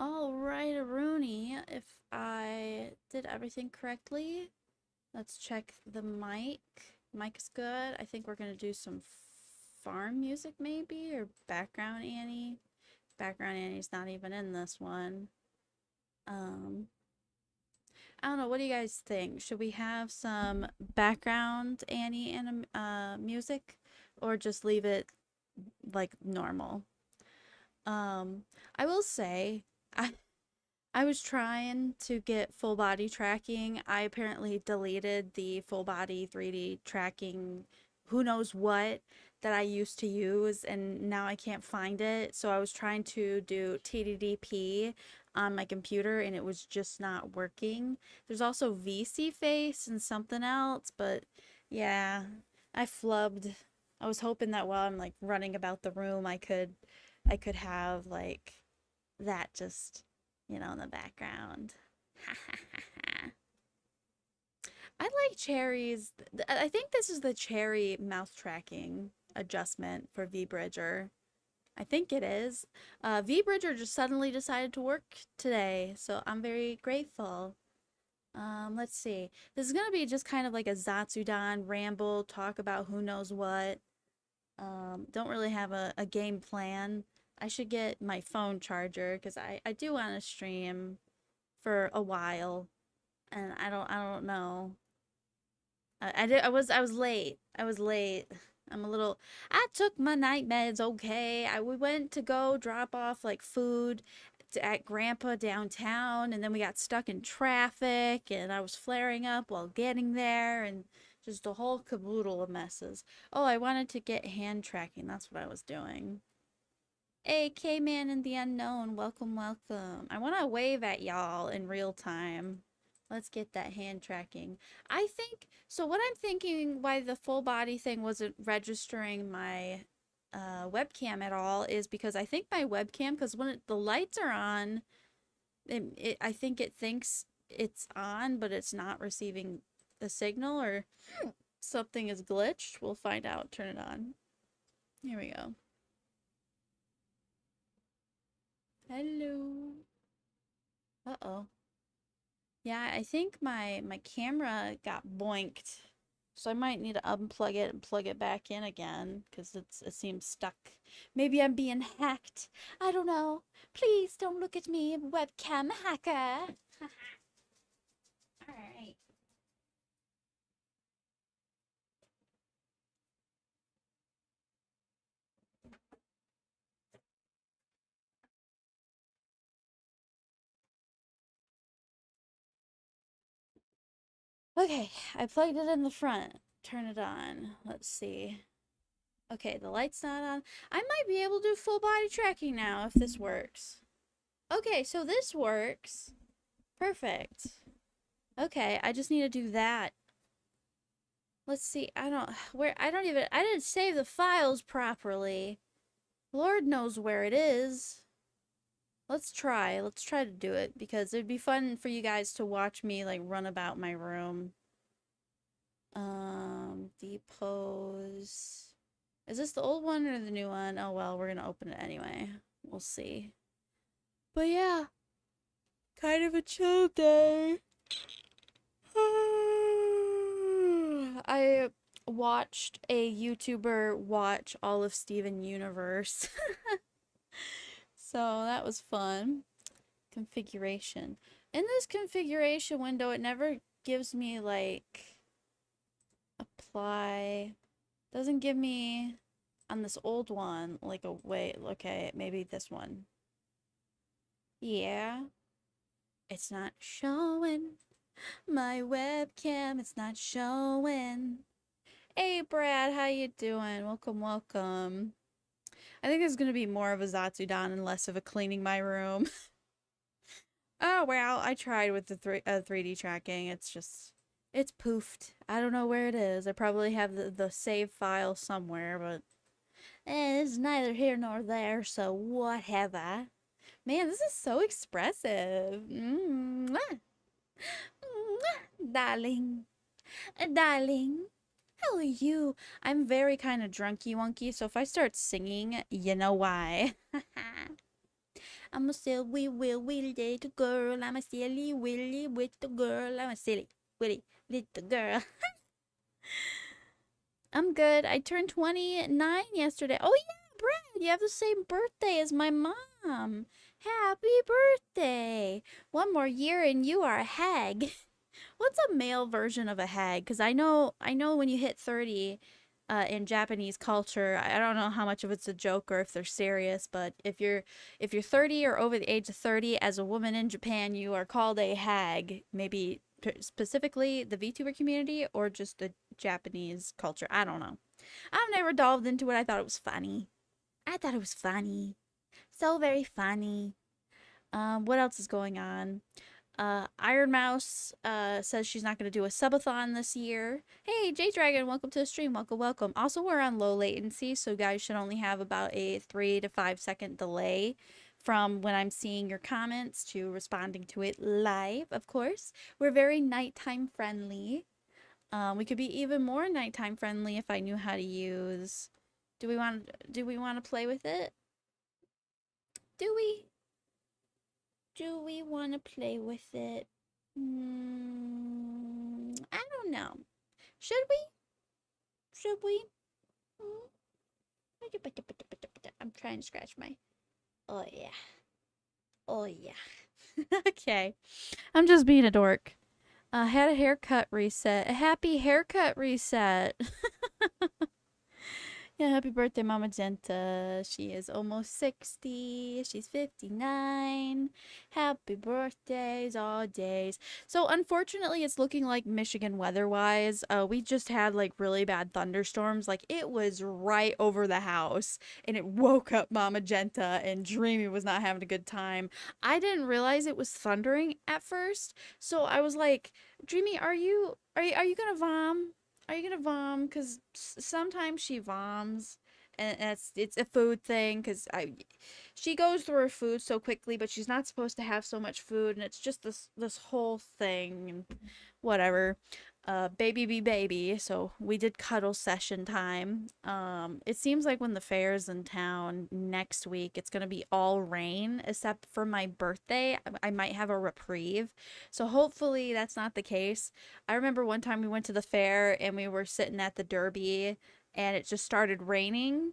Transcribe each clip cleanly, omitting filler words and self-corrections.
All right, Rooney, if I did everything correctly, let's check the mic. Mic is good. I think we're gonna do some farm music maybe, or background Annie. Background Annie's not even in this one. Um, I don't know. What do you guys think? Should we have some background Annie and music, or just leave it like normal? I will say, I I was trying to get full body tracking. I apparently deleted the full body 3D tracking, who knows what, that I used to use, and now I can't find it. So I was trying to do TDDP on my computer, and it was just not working. There's also VC face and something else, but yeah, I flubbed. I was hoping that while I'm like running about the room, I could have like that just, in the background. I like Cherry's. I think this is the Cherry mouth tracking adjustment for VBridger. I think it is. VBridger just suddenly decided to work today, so I'm very grateful. Let's see. This is gonna be just kind of like a Zatsudan ramble, talk about who knows what. Don't really have a game plan. I should get my phone charger because I do want to stream for a while, and I don't know. I was late. I was late. I'm a little. I took my night meds. Okay. We went to go drop off like food at Grandpa downtown, and then we got stuck in traffic, and I was flaring up while getting there, and just a whole caboodle of messes. Oh, I wanted to get hand tracking. That's what I was doing. Hey, K-Man in the unknown, welcome, welcome. I want to wave at y'all in real time. Let's get that hand tracking. I think, so what I'm thinking why the full body thing wasn't registering my webcam at all is because I think my webcam, because when the lights are on, I think it thinks it's on, but it's not receiving the signal, or something is glitched. We'll find out. Turn it on. Here we go. Hello. Uh-oh. Yeah, I think my camera got boinked. So I might need to unplug it and plug it back in again because it seems stuck. Maybe I'm being hacked. I don't know. Please don't look at me, webcam hacker. All right. Okay, I plugged it in the front. Turn it on. Let's see. Okay, the light's not on. I might be able to do full body tracking now if this works. Okay, so this works. Perfect. Okay, I just need to do that. Let's see. I didn't save the files properly. Lord knows where it is. Let's try. Let's try to do it because it'd be fun for you guys to watch me like run about my room. Depose. Is this the old one or the new one? Oh well, we're gonna open it anyway. We'll see. But yeah, kind of a chill day. I watched a YouTuber watch all of Steven Universe. So that was fun. Configuration. In this configuration window, it never gives me like apply. Doesn't give me on this old one like a way. Okay, maybe this one. Yeah. It's not showing. My webcam, it's not showing. Hey Brad, how you doing? Welcome, welcome. I think there's gonna be more of a Zatsudan and less of a cleaning my room. Oh well, I tried with the 3D tracking. It's poofed. I don't know where it is. I probably have the save file somewhere, but it's neither here nor there, so whatever. Man, this is so expressive. Mwah. Mwah. Darling. Darling. How are you? I'm very kind of drunky wonky, so if I start singing, you know why. I'm a silly willy little girl. I'm a silly willy little girl. I'm a silly willy little girl. I'm good. I turned 29 yesterday. Oh yeah, Brad, you have the same birthday as my mom. Happy birthday. One more year and you are a hag. What's a male version of a hag? Because I know when you hit 30, in Japanese culture, I don't know how much of it's a joke or if they're serious, but if you're 30 or over the age of 30 as a woman in Japan, you are called a hag. Maybe specifically the VTuber community or just the Japanese culture. I don't know. I've never delved into it. I thought it was funny. I thought it was funny. So very funny. What else is going on? Iron Mouse says she's not going to do a subathon this year. Hey, J Dragon, welcome to the stream. Welcome, welcome. Also, we're on low latency, so guys should only have about a 3 to 5 second delay from when I'm seeing your comments to responding to it live, of course. We're very nighttime friendly. We could be even more nighttime friendly if I knew how to use. Do we want to play with it? Do we? Do we want to play with it? I don't know. Should we? Should we? I'm trying to scratch my... Oh, yeah. Oh, yeah. Okay. I'm just being a dork. Had a haircut reset. A happy haircut reset. Yeah, happy birthday, Mama Jenta. She is almost 60. She's 59. Happy birthdays, all days. So, unfortunately, it's looking like Michigan weather-wise. We just had, like, really bad thunderstorms. Like, it was right over the house, and it woke up Mama Jenta, and Dreamy was not having a good time. I didn't realize it was thundering at first, so I was like, Dreamy, are you gonna vom? Are you gonna vom? Because sometimes she voms, and it's a food thing. Because she goes through her food so quickly, but she's not supposed to have so much food, and it's just this whole thing, and whatever. Baby be baby. So we did cuddle session time. It seems like when the fair's in town next week, it's gonna be all rain except for my birthday. I might have a reprieve, so hopefully that's not the case. I remember one time we went to the fair and we were sitting at the Derby and it just started raining.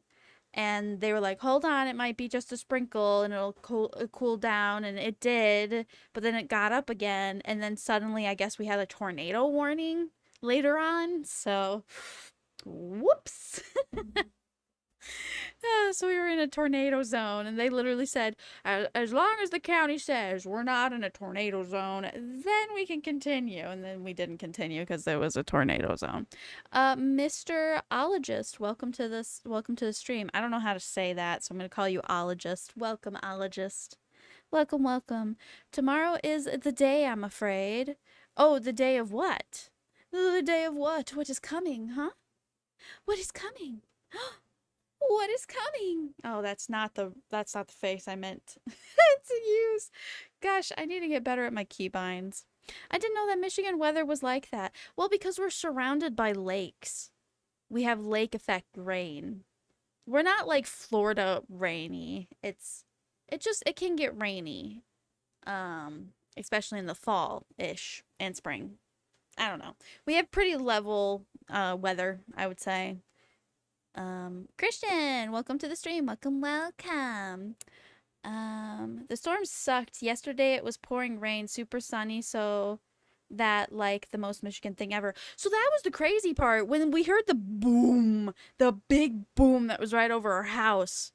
And they were like, hold on, it might be just a sprinkle and it'll cool down. And it did. But then it got up again. And then suddenly, I guess we had a tornado warning later on. So, whoops. So we were in a tornado zone, and they literally said, as long as the county says we're not in a tornado zone, then we can continue. And then we didn't continue because there was a tornado zone. Mr. Ologist, welcome to the stream. I don't know how to say that, so I'm going to call you Ologist. Welcome, Ologist. Welcome, welcome. Tomorrow is the day, I'm afraid. Oh, the day of what? The day of what? What is coming, huh? What is coming? What is coming? Oh, that's not the face I meant to use. Gosh, I need to get better at my keybinds. I didn't know that Michigan weather was like that. Well, because we're surrounded by lakes. We have lake effect rain. We're not like Florida rainy. It can get rainy. Especially in the fall-ish and spring. I don't know. We have pretty level weather, I would say. Christian, welcome to the stream. Welcome, welcome. The storm sucked. Yesterday it was pouring rain, super sunny, so that like the most Michigan thing ever. So that was the crazy part. When we heard the boom, the big boom that was right over our house.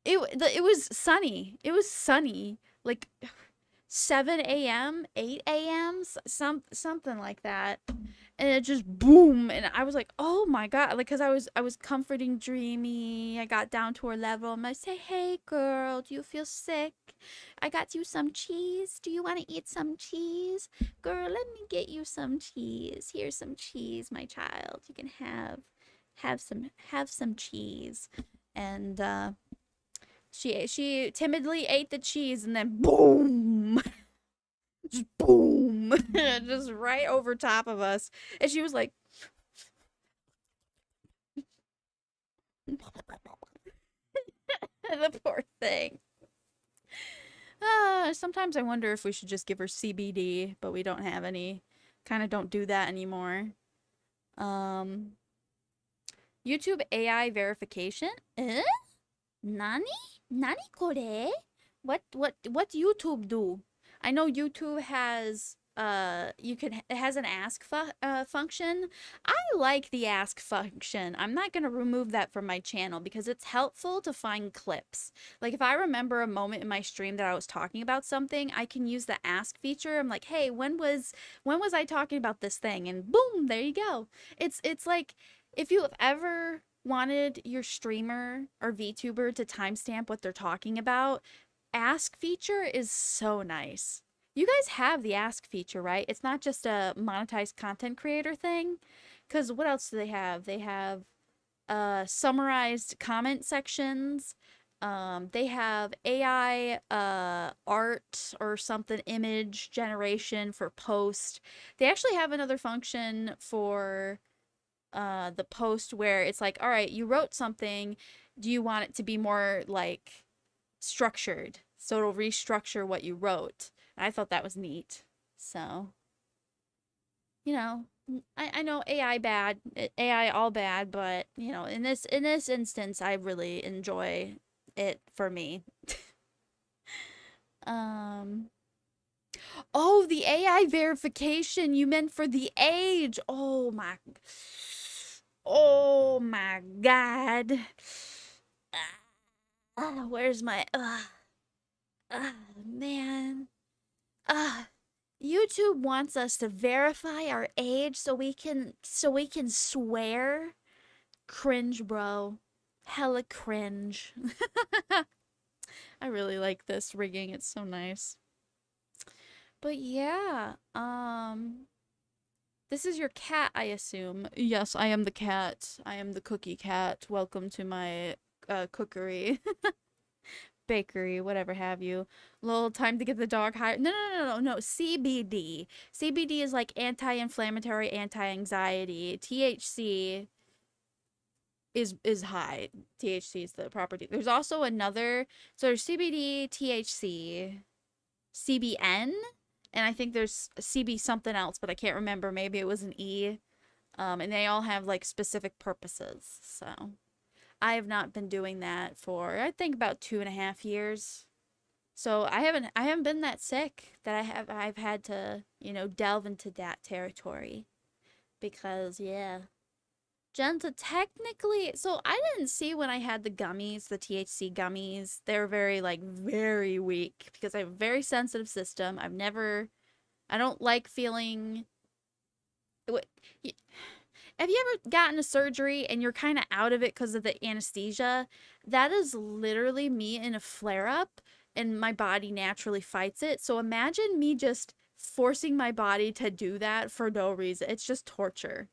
It was sunny. It was sunny. Like 7 a.m., 8 a.m., something like that. And it just boom, and I was like, oh my god, like, because I was comforting Dreamy. I got down to her level, and I say, hey girl, do you feel sick? I got you some cheese. Do you want to eat some cheese? Girl, let me get you some cheese. Here's some cheese, my child. You can have some cheese. And she timidly ate the cheese, and then boom. Just boom, just right over top of us. And she was like, the poor thing. Sometimes I wonder if we should just give her CBD, but we don't have any. Kind of don't do that anymore. Um, YouTube AI verification? Eh? Nani? Nani kore? What YouTube do? I know YouTube has it has an ask function. I like the ask function. I'm not going to remove that from my channel because it's helpful to find clips. Like if I remember a moment in my stream that I was talking about something, I can use the ask feature. I'm like, "Hey, when was I talking about this thing?" And boom, there you go. It's like if you have ever wanted your streamer or VTuber to timestamp what they're talking about, ask feature is so nice. You guys have the ask feature, right? It's not just a monetized content creator thing. Because what else do they have? They have summarized comment sections. They have AI art or something, image generation for post. They actually have another function for the post where it's like, all right, you wrote something. Do you want it to be more like structured? So it'll restructure what you wrote. I thought that was neat. So, you know, I know AI bad, AI all bad, but you know, in this instance, I really enjoy it for me. Um, oh, the AI verification you meant for the age. Oh my God. Where's my, man. Uh, YouTube wants us to verify our age so we can swear. Cringe, bro. Hella cringe. I really like this rigging. It's so nice. But yeah, this is your cat, I assume. Yes, I am the cat. I am the cookie cat. Welcome to my cookery. Bakery, whatever have you. Little time to get the dog higher. No. CBD. CBD is like anti-inflammatory, anti-anxiety. THC is high. THC is the property. There's also another. So there's CBD, THC, CBN, and I think there's CB something else, but I can't remember. Maybe it was an E. And they all have like specific purposes. So I have not been doing that for I think about 2.5 years. So I haven't been that sick that I've had to, delve into that territory. Because yeah. Jenta technically, so I didn't see when I had the gummies, the THC gummies. They were very like very weak because I have a very sensitive system. I don't like feeling what have you ever gotten a surgery and you're kind of out of it because of the anesthesia? That is literally me in a flare up and my body naturally fights it. So imagine me just forcing my body to do that for no reason. It's just torture,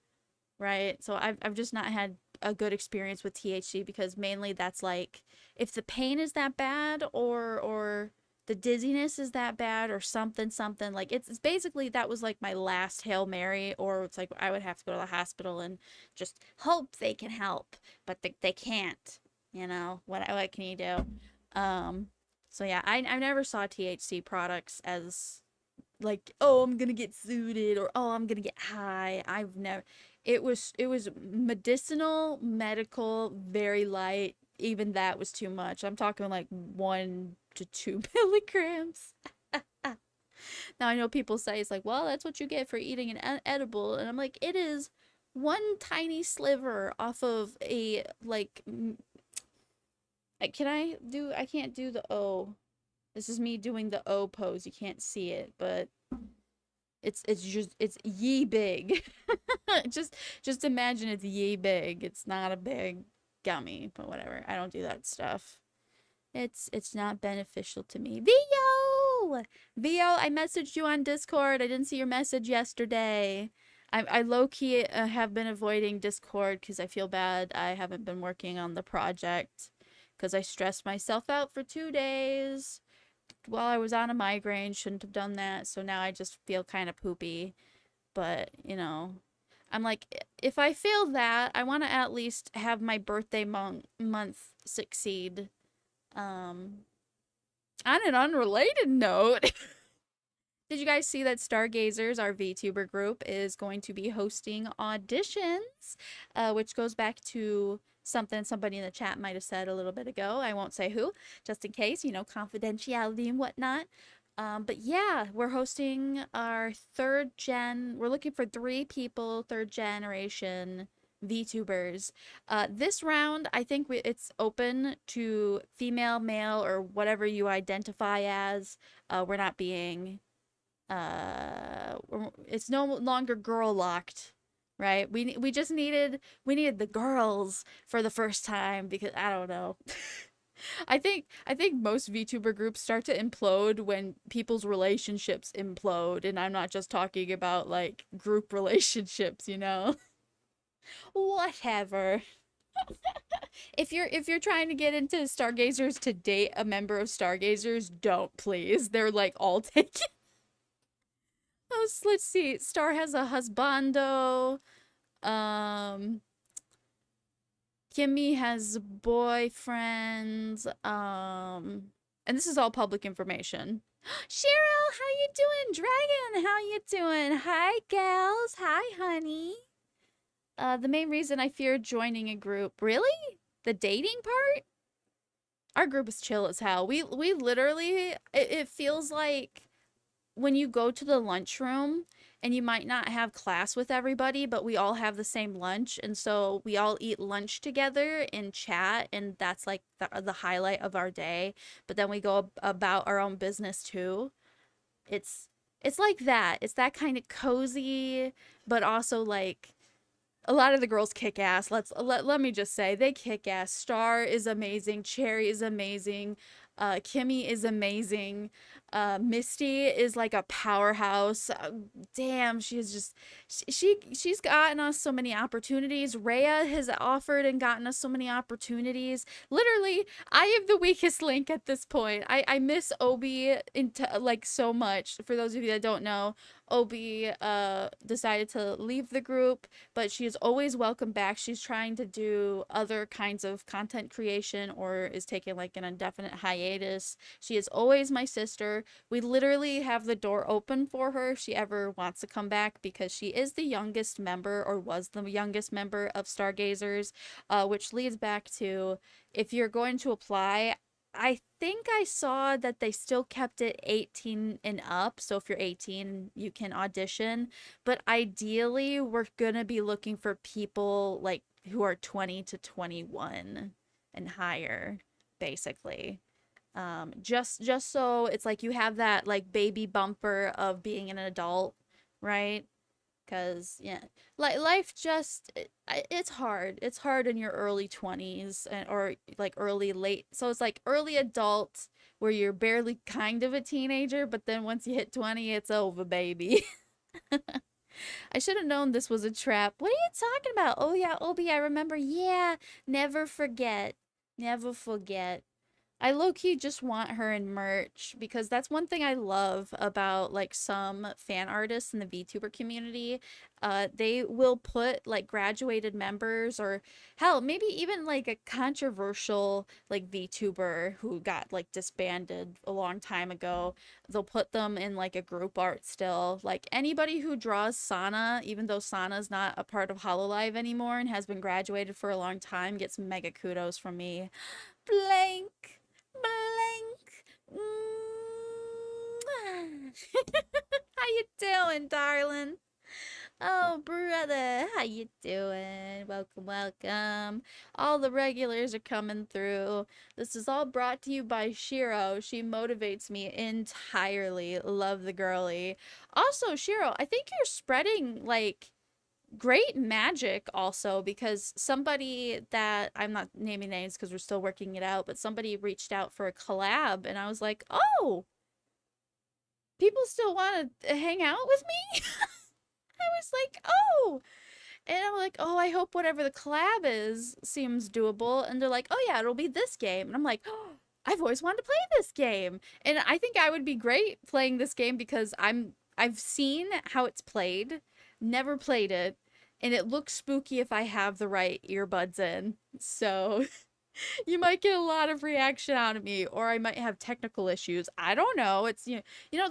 right? So I've just not had a good experience with THC because mainly that's like if the pain is that bad or the dizziness is that bad or something like it's basically that was like my last Hail Mary, or it's like I would have to go to the hospital and just hope they can help, but they can't, what can you do? So yeah, I never saw THC products as like, oh, I'm gonna get zooted or oh, I'm gonna get high. I've never. It was medicinal, medical, very light. Even that was too much. I'm talking like 1 to 2 milligrams. Now I know people say it's like, well, that's what you get for eating an edible, and I'm like, it is one tiny sliver off of a like. Can I do? I can't do the O. This is me doing the O pose. You can't see it, but it's ye big. just imagine it's ye big. It's not a big gummy, but whatever. I don't do that stuff. It's not beneficial to me. Vio, I messaged you on Discord. I didn't see your message yesterday. I low-key have been avoiding Discord because I feel bad I haven't been working on the project because I stressed myself out for 2 days while I was on a migraine. Shouldn't have done that. So now I just feel kind of poopy. But, I'm like, if I feel that, I want to at least have my birthday month succeed. On an unrelated note, did you guys see that Stargazers, our VTuber group, is going to be hosting auditions, which goes back to something somebody in the chat might have said a little bit ago. I won't say who, just in case, you know, confidentiality and whatnot. But yeah, we're hosting our we're looking for 3 people, third generation VTubers. This round, I think it's open to female, male, or whatever you identify as. We're not being it's no longer girl locked, right? We just needed the girls for the first time because I don't know. I think most VTuber groups start to implode when people's relationships implode, and I'm not just talking about like group relationships, you know. Whatever. If you're trying to get into Stargazers to date a member of Stargazers, don't please. They're like all taken. Let's see. Star has a husbando. Um, Kimmy has boyfriends. And this is all public information. Cheryl, how you doing? Dragon, how you doing? Hi, gals. Hi, honey. The main reason I fear joining a group. Really? The dating part? Our group is chill as hell. We literally, it feels like when you go to the lunchroom and you might not have class with everybody, but we all have the same lunch. And so we all eat lunch together and chat. And that's like the highlight of our day. But then we go about our own business too. It's like that. It's that kind of cozy, but also like a lot of the girls kick ass. Let me just say they kick ass. Star is amazing. Cherry is amazing. Kimmy is amazing. Misty is like a powerhouse. Damn, she's just she's gotten us so many opportunities. Rhea has offered and gotten us so many opportunities. Literally, I am the weakest link at this point. I miss Obi into like so much. For those of you that don't know, Obi decided to leave the group, but she is always welcome back. She's trying to do other kinds of content creation or is taking like an indefinite hiatus. She is always my sister. We literally have the door open for her if she ever wants to come back because she is the youngest member or was the youngest member of Stargazers, which leads back to if you're going to apply, I think I saw that they still kept it 18 and up. So if you're 18, you can audition. But ideally, we're going to be looking for people like who are 20 to 21 and higher, basically. Just so it's like you have that like baby bumper of being an adult, right? Because yeah, like life just it's hard. It's hard in your early 20s or like early late. So it's like early adult where you're barely kind of a teenager, but then once you hit 20, it's over, baby. I should have known this was a trap. What are you talking about? Oh yeah, Obi, I remember. Yeah, never forget. Never forget. I low-key just want her in merch because that's one thing I love about like some fan artists in the VTuber community. They will put like graduated members or hell, maybe even like a controversial like VTuber who got like disbanded a long time ago. They'll put them in like a group art still. Like anybody who draws Sana, even though Sana's not a part of Hololive anymore and has been graduated for a long time, gets mega kudos from me. Blank. Blank. How you doing, darling? Oh, brother, how you doing? Welcome, welcome. All the regulars are coming through. This is all brought to you by Shiro. She motivates me entirely. Love the girly. Also, Shiro, I think you're spreading, like, great magic also because somebody that I'm not naming names because we're still working it out, but somebody reached out for a collab and I was like, oh, people still want to hang out with me. I was like, oh, and I'm like, oh, I hope whatever the collab is seems doable. And they're like, oh yeah, it'll be this game. And I'm like, oh, I've always wanted to play this game. And I think I would be great playing this game because I've seen how it's played, never played it, and it looks spooky if I have the right earbuds in. So You might get a lot of reaction out of me, or I might have technical issues. I don't know. It's the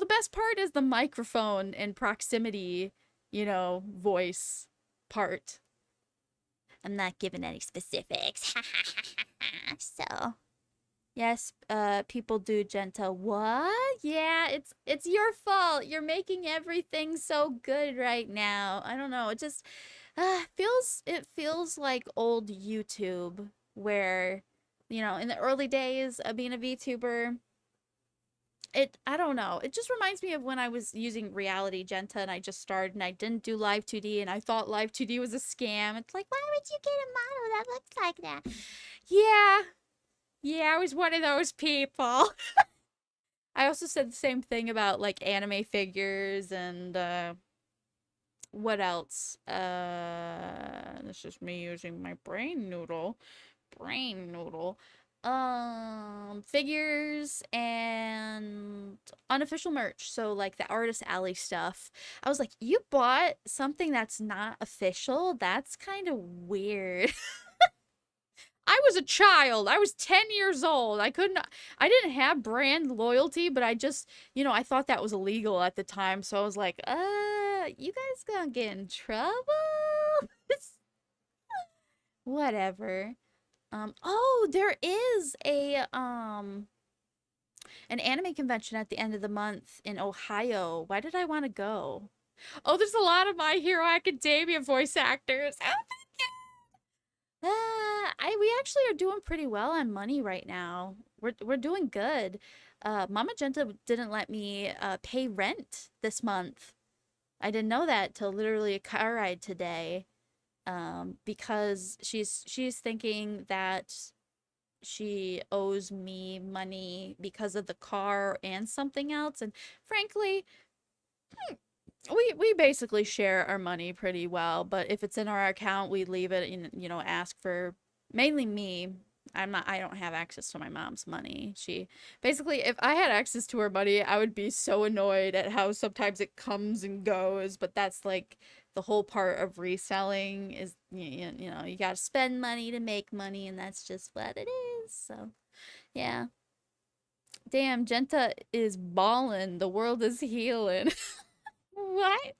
best part is the microphone and proximity, voice part. I'm not giving any specifics. So, yes, people do, Genta. What? Yeah, it's your fault. You're making everything so good right now. I don't know. It just feels like old YouTube where, in the early days of being a VTuber, I don't know. It just reminds me of when I was using Reality Genta and I just started and I didn't do Live 2D and I thought Live 2D was a scam. It's like, why would you get a model that looks like that? Yeah. Yeah, I was one of those people. I also said the same thing about like anime figures and what else? This is me using my brain noodle. Brain noodle. Figures and unofficial merch. So like the Artist Alley stuff. I was like, you bought something that's not official? That's kind of weird. I was a child. I was 10 years old. I didn't have brand loyalty, but I just, I thought that was illegal at the time. So I was like, you guys gonna get in trouble? Whatever. Oh, there is an anime convention at the end of the month in Ohio. Why did I want to go? Oh, there's a lot of My Hero Academia voice actors. Oh my god. We actually are doing pretty well on money right now. We're doing good. Mama Genta didn't let me pay rent this month. I didn't know that till literally a car ride today. Because she's thinking that she owes me money because of the car and something else. And frankly, we basically share our money pretty well. But if it's in our account, we leave it and ask for mainly me. I don't have access to my mom's money. She basically, if I had access to her money, I would be so annoyed at how sometimes it comes and goes. But that's like the whole part of reselling is, you got to spend money to make money, and that's just what it is. So, yeah. Damn, Genta is ballin'. The world is healing. What?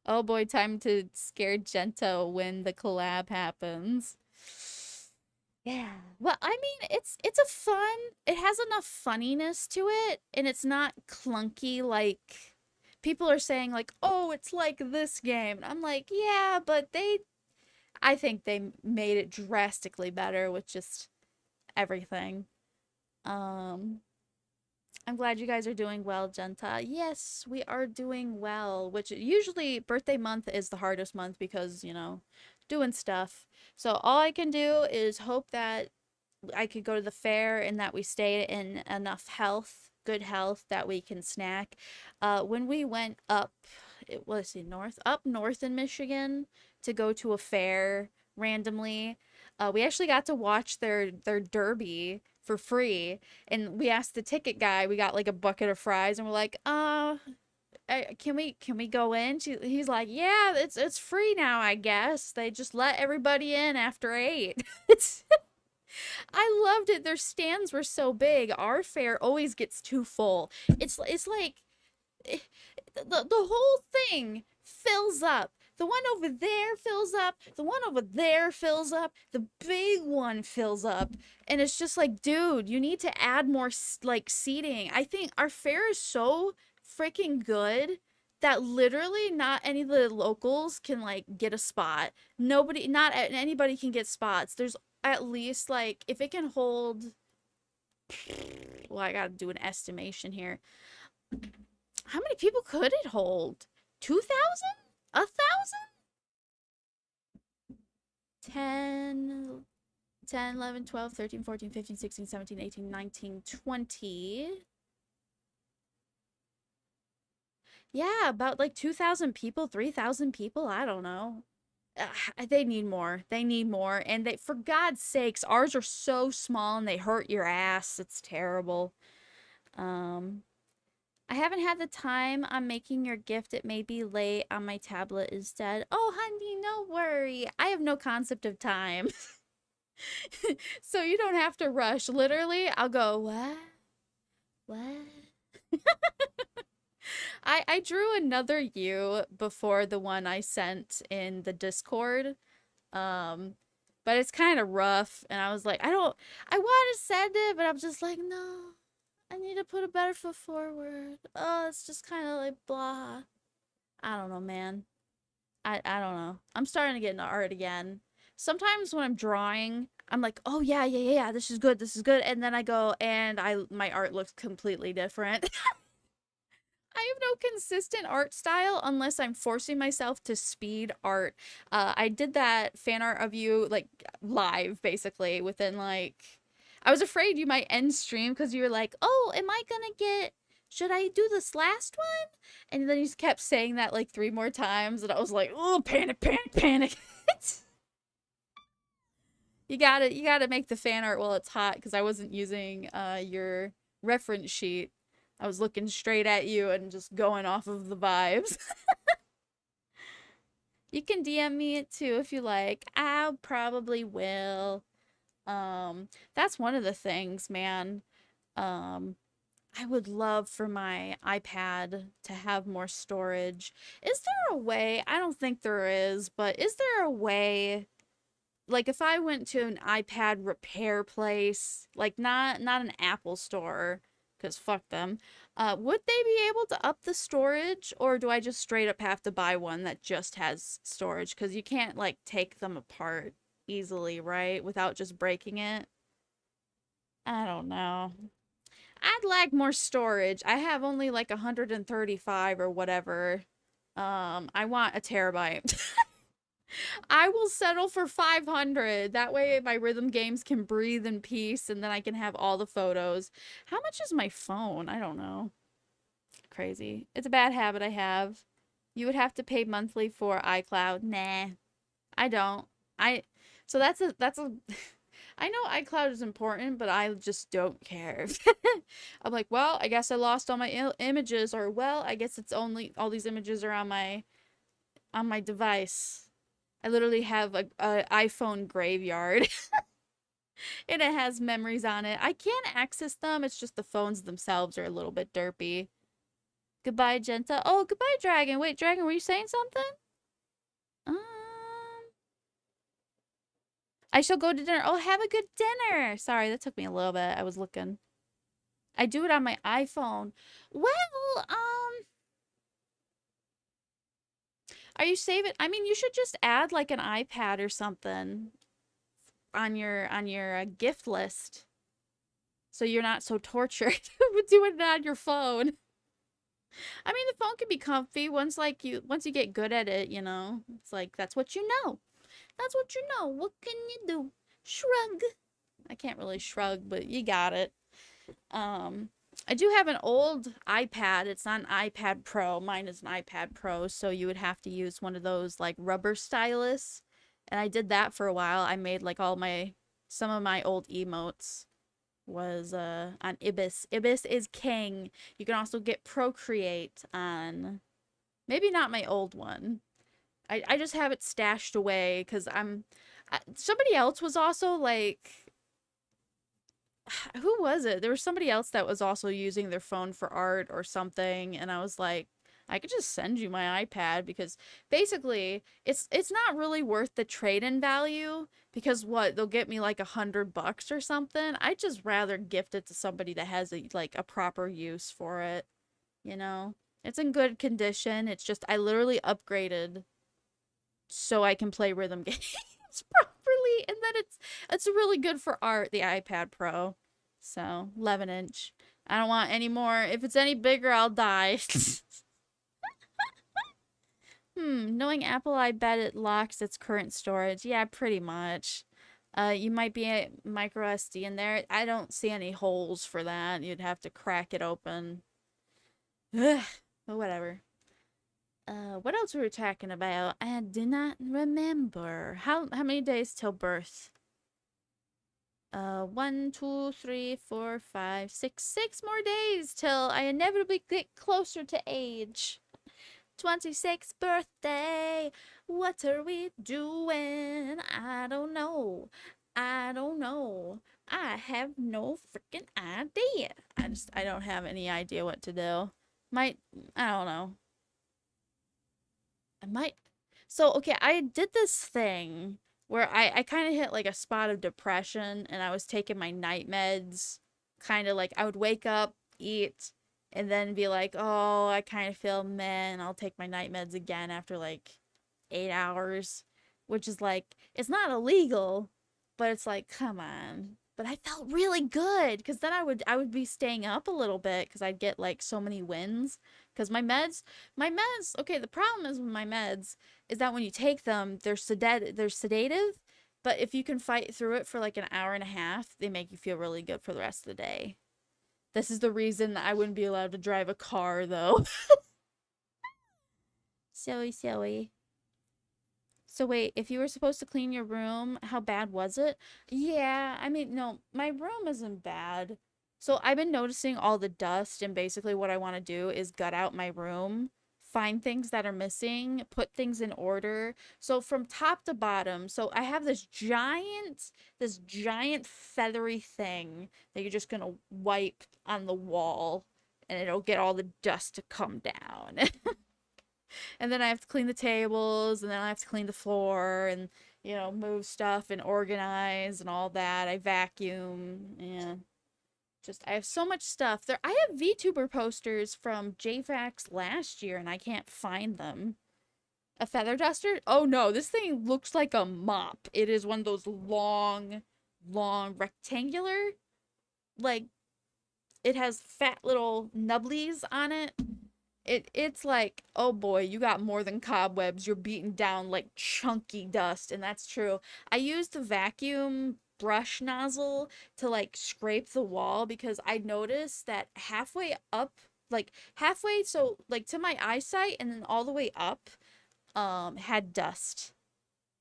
Oh boy, time to scare Genta when the collab happens. Yeah. Well, I mean, it's a fun, it has enough funniness to it, and it's not clunky like people are saying like, "Oh, it's like this game." And I'm like, "Yeah, but I think they made it drastically better with just everything." Um I'm glad you guys are doing well, Genta. Yes, we are doing well, which usually birthday month is the hardest month because, doing stuff. So all I can do is hope that I could go to the fair and that we stay in enough health, good health, that we can snack. When we went up, it was up north in Michigan to go to a fair randomly, we actually got to watch their derby for free, and we asked the ticket guy. We got like a bucket of fries, and we're like, can we go in? He's like, yeah, it's free now, I guess. They just let everybody in after 8. I loved it. Their stands were so big. Our fair always gets too full. It's like the whole thing fills up. The one over there fills up. The one over there fills up. The big one fills up. And it's just like, dude, you need to add more like seating. I think our fair is so freaking good that literally not any of the locals can like get a spot. Not anybody can get spots. There's at least like, if it can hold, well, I gotta do an estimation here. How many people could it hold? 2,000? 1,000? 10, 10, 11, 12, 13, 14, 15, 16, 17, 18, 19, 20. Yeah, about like 2,000 people, 3,000 people. I don't know. They need more. They need more. And for God's sakes, ours are so small and they hurt your ass. It's terrible. I haven't had the time. I'm making your gift. It may be late on my tablet instead. Oh, honey, no worry. I have no concept of time. So you don't have to rush. Literally, I'll go, what? What? I drew another you before the one I sent in the Discord. Um, but it's kind of rough, and I was like, I want to send it, but I'm just like, no, I need to put a better foot forward. Oh, it's just kind of like blah. I don't know, man. I don't know. I'm starting to get into art again. Sometimes when I'm drawing, I'm like, oh yeah, this is good, and then I go and my art looks completely different. I have no consistent art style unless I'm forcing myself to speed art. I did that fan art of you like live basically within like I was afraid you might end stream because you were like, "Oh, am I gonna get? Should I do this last one?" And then you just kept saying that like 3 more times, and I was like, "Oh, panic, panic, panic!" You gotta make the fan art while it's hot because I wasn't using your reference sheet. I was looking straight at you and just going off of the vibes. You can DM me it too if you like. I probably will. That's one of the things, man. Um, I would love for my iPad to have more storage. Is there a way? I don't think there is, but is there a way like if I went to an iPad repair place, like not an Apple store, because fuck them, would they be able to up the storage, or do I just straight up have to buy one that just has storage? Because you can't like take them apart easily, right? Without just breaking it. I don't know. I'd like more storage. I have only like 135 or whatever. I want a terabyte. I will settle for 500. That way my rhythm games can breathe in peace and then I can have all the photos. How much is my phone? I don't know. Crazy. It's a bad habit I have. You would have to pay monthly for iCloud. Nah, I don't. I so that's a I know iCloud is important, but I just don't care. I'm like, well, I guess I lost all my images, or well, I guess it's only all these images are on my device. I literally have a iPhone graveyard and it has memories on it. I can access them. It's just the phones themselves are a little bit derpy. Goodbye, Jenta. Oh, goodbye, Dragon. Wait, Dragon, were you saying something? Um, I shall go to dinner. Oh, have a good dinner. Sorry, that took me a little bit. I was looking. I do it on my iPhone. Well, are you saving? I mean, you should just add like an iPad or something on your gift list, so you're not so tortured with doing it on your phone. I mean, the phone can be comfy once you get good at it, you know. It's like that's what you know. That's what you know. What can you do? Shrug. I can't really shrug, but you got it. I do have an old iPad. It's not an iPad Pro. Mine is an iPad Pro, so you would have to use one of those like rubber stylus. And I did that for a while. I made like some of my old emotes was on Ibis. Ibis is king. You can also get Procreate on maybe not my old one. I just have it stashed away because somebody else was also like who was it? There was somebody else that was also using their phone for art or something, and I was like, I could just send you my iPad because basically it's not really worth the trade-in value because what they'll get me like $100 or something. I'd just rather gift it to somebody that has like a proper use for it, you know? It's in good condition. It's just I literally upgraded so I can play rhythm games properly, and then it's really good for art, the iPad Pro. So 11-inch. I don't want any more. If it's any bigger, I'll die. Knowing Apple, I bet it locks its current storage. Yeah, pretty much. You might be a micro SD in there. I don't see any holes for that. You'd have to crack it open. Ugh, but whatever. What else were we talking about? I do not remember. How many days till birth? 1, 2, 3, 4, 5, 6. 6 more days till I inevitably get closer to age. 26th birthday. What are we doing? I don't know. I don't know. I have no freaking idea. I don't have any idea what to do. Might, I don't know. I might. So, okay, I did this thing where I kind of hit like a spot of depression and I was taking my night meds. Kind of like I would wake up, eat, and then be like, oh, I kind of feel meh, and I'll take my night meds again after like 8 hours, which is like, it's not illegal, but it's like, come on. But I felt really good because then I would be staying up a little bit because I'd get like so many wins because my meds, okay, the problem is with my meds is that when you take them, they're sedative, but if you can fight through it for like an hour and a half, they make you feel really good for the rest of the day. This is the reason I wouldn't be allowed to drive a car though. Silly, silly. So wait, if you were supposed to clean your room, how bad was it? Yeah, I mean, no, my room isn't bad. So I've been noticing all the dust, and basically what I want to do is gut out my room, find things that are missing, put things in order. So from top to bottom, so I have this giant feathery thing that you're just gonna wipe on the wall, and it'll get all the dust to come down. And then I have to clean the tables, and then I have to clean the floor, and move stuff and organize and all that. I vacuum. Yeah. Just I have so much stuff. There I have VTuber posters from JFAX last year and I can't find them. A feather duster? Oh no, this thing looks like a mop. It is one of those long, long rectangular, like it has fat little nubblies on it. It's like, oh boy, you got more than cobwebs. You're beating down like chunky dust, and that's true. I used the vacuum brush nozzle to like scrape the wall because I noticed that halfway up, like halfway, so like to my eyesight and then all the way up, had dust.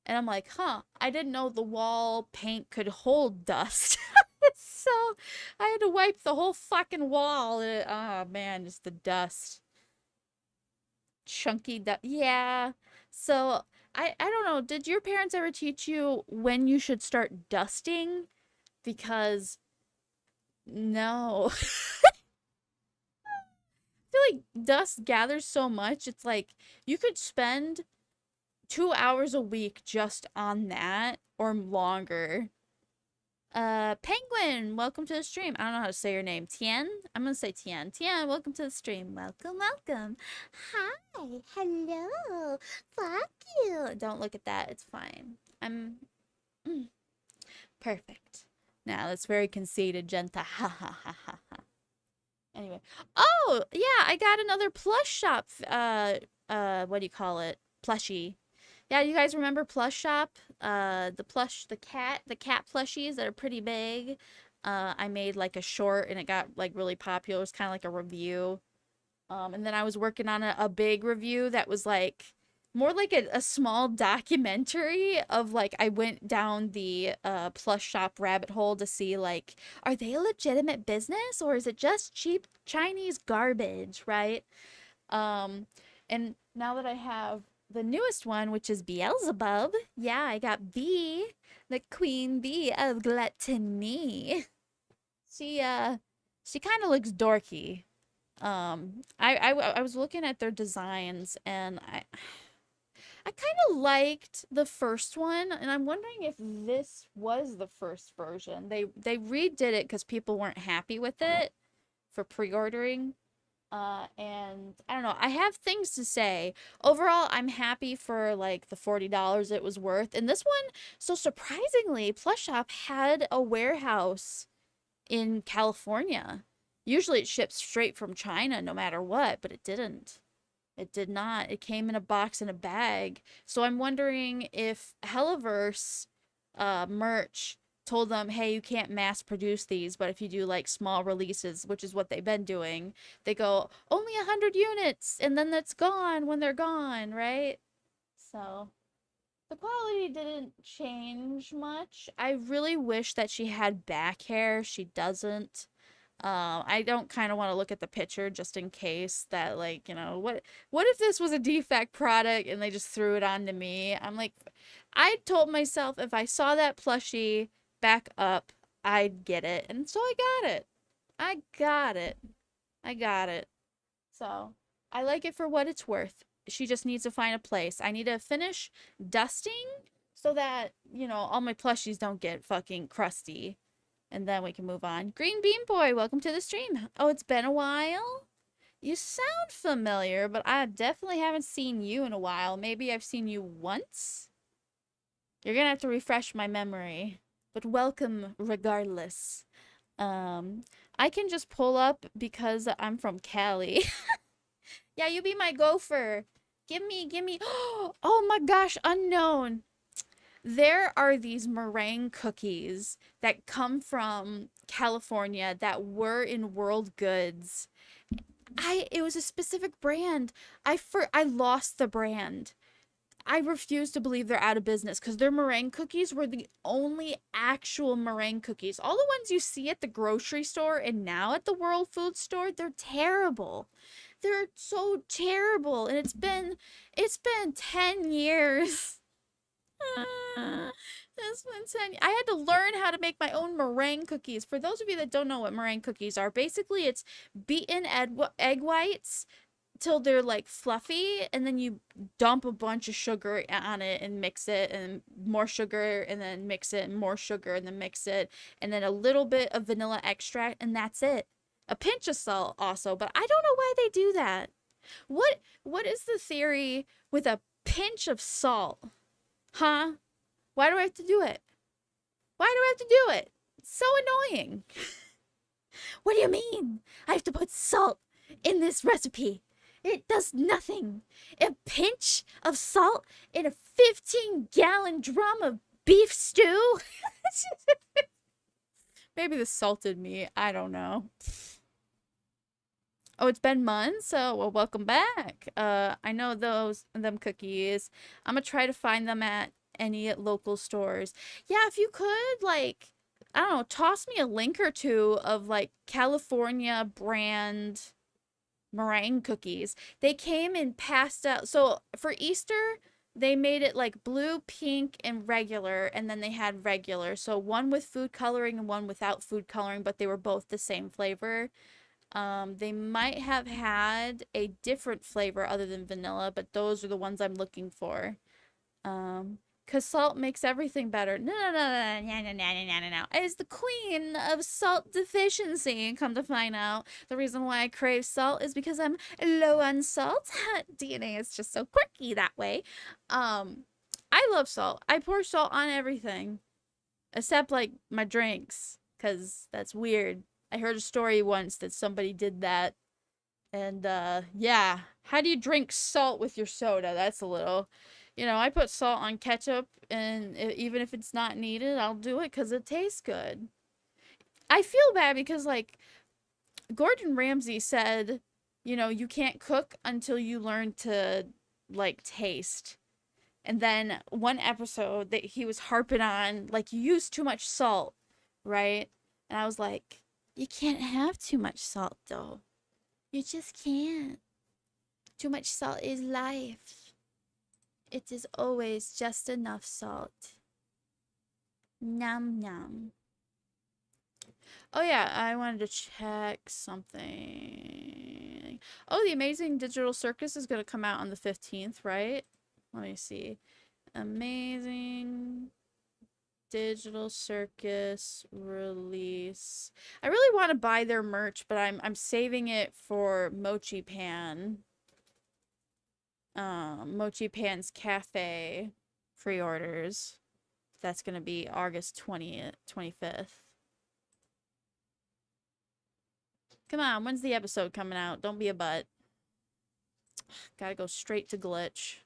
And I'm like, huh, I didn't know the wall paint could hold dust. So I had to wipe the whole fucking wall. Oh man, just the dust. Chunky yeah. So I don't know, did your parents ever teach you when you should start dusting? Because no. I feel like dust gathers so much. It's like you could spend 2 hours a week just on that or longer. Penguin, welcome to the stream. I don't know how to say your name. Tien? I'm gonna say Tien. Tien, welcome to the stream. Welcome, welcome. Hi, hello. Fuck you. Don't look at that. It's fine. I'm perfect. Now that's very conceited, Jenta. Ha ha ha ha ha. Anyway. Oh, yeah, I got another plush shop. What do you call it? Plushie. Yeah, you guys remember Plush Shop? The cat plushies that are pretty big. I made like a short and it got like really popular. It was kind of like a review. And then I was working on a big review that was like more like a small documentary of like I went down the Plush Shop rabbit hole to see like, are they a legitimate business or is it just cheap Chinese garbage, right? And now that I have the newest one, which is Beelzebub. Yeah, I got Bee, the queen bee of gluttony. She kind of looks dorky. I was looking at their designs and I kind of liked the first one, and I'm wondering if this was the first version. They redid it because people weren't happy with it for pre-ordering. And I don't know, I have things to say. Overall, I'm happy for like the $40 it was worth. And this one, so surprisingly, Plush Shop had a warehouse in California. Usually it ships straight from China no matter what, but it didn't. It did not. It came in a box in a bag. So I'm wondering if Helloverse merch told them, hey, you can't mass produce these, but if you do like small releases, which is what they've been doing, they go only 100 units and then that's gone when they're gone, right? So the quality didn't change much. I really wish that she had back hair. She doesn't. I don't kind of want to look at the picture just in case that like, what if this was a defect product and they just threw it onto me? I'm like, I told myself if I saw that plushie back up, I'd get it. And so I got it. I got it. I got it. So I like it for what it's worth. She just needs to find a place. I need to finish dusting so that, you know, all my plushies don't get fucking crusty. And then we can move on. Green Bean Boy, welcome to the stream. Oh, it's been a while? You sound familiar, but I definitely haven't seen you in a while. Maybe I've seen you once? You're gonna have to refresh my memory. But welcome regardless. I can just pull up because I'm from Cali. Yeah, you be my gopher. Give me. Oh my gosh, unknown. There are these meringue cookies that come from California that were in World Goods. It was a specific brand. I lost the brand. I refuse to believe they're out of business because their meringue cookies were the only actual meringue cookies. All the ones you see at the grocery store and now at the World Food Store, they're terrible. They're so terrible. And it's been 10 years. It's been 10. I had to learn how to make my own meringue cookies. For those of you that don't know what meringue cookies are, basically it's beaten egg whites till they're like fluffy, and then you dump a bunch of sugar on it and mix it, and more sugar, and then mix it, and more sugar, and then mix it, and then a little bit of vanilla extract, and that's it. A pinch of salt also, but I don't know why they do that. What is the theory with a pinch of salt? Huh? Why do I have to do it? Why do I have to do it? It's so annoying. What do you mean? I have to put salt in this recipe. It does nothing. A pinch of salt in a 15-gallon drum of beef stew? Maybe the salted meat. I don't know. Oh, it's been months? So, well, welcome back. I know them cookies. I'm gonna try to find them at any local stores. Yeah, if you could, like, I don't know, toss me a link or two of, like, California brand meringue cookies. They came in pastel. So for Easter, they made it like blue, pink, and regular, and then they had regular. So one with food coloring and one without food coloring, but they were both the same flavor. They might have had a different flavor other than vanilla, but those are the ones I'm looking for. Because salt makes everything better. No. Is the queen of salt deficiency. Come to find out, the reason why I crave salt is because I'm low on salt. DNA is just so quirky that way. I love salt. I pour salt on everything. Except, like, my drinks. Because that's weird. I heard a story once that somebody did that. And, yeah. How do you drink salt with your soda? That's a little... You know, I put salt on ketchup, and even if it's not needed, I'll do it because it tastes good. I feel bad because, like, Gordon Ramsay said, you know, you can't cook until you learn to, like, taste. And then one episode that he was harping on, like, you use too much salt, right? And I was like, you can't have too much salt, though. You just can't. Too much salt is life. It is always just enough salt. Nom nom. Oh yeah, I wanted to check something. Oh, The Amazing Digital Circus is going to come out on the 15th, right? Let me see. Amazing Digital Circus release. I really want to buy their merch, but I'm saving it for Mochi Pan. Mochi Pan's Cafe pre-orders. That's gonna be August 20th, 25th. Come on, when's the episode coming out? Don't be a butt. Gotta go straight to Glitch.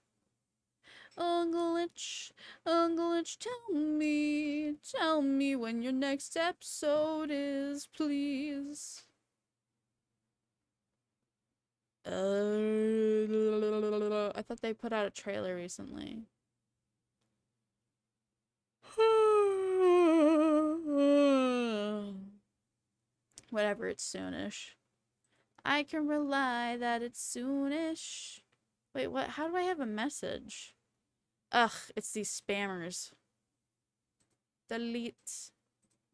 Oh, Glitch, tell me when your next episode is, please. I thought they put out a trailer recently. Whatever, it's soonish. I can rely that it's soonish. Wait, what? How do I have a message? Ugh, it's these spammers. Delete.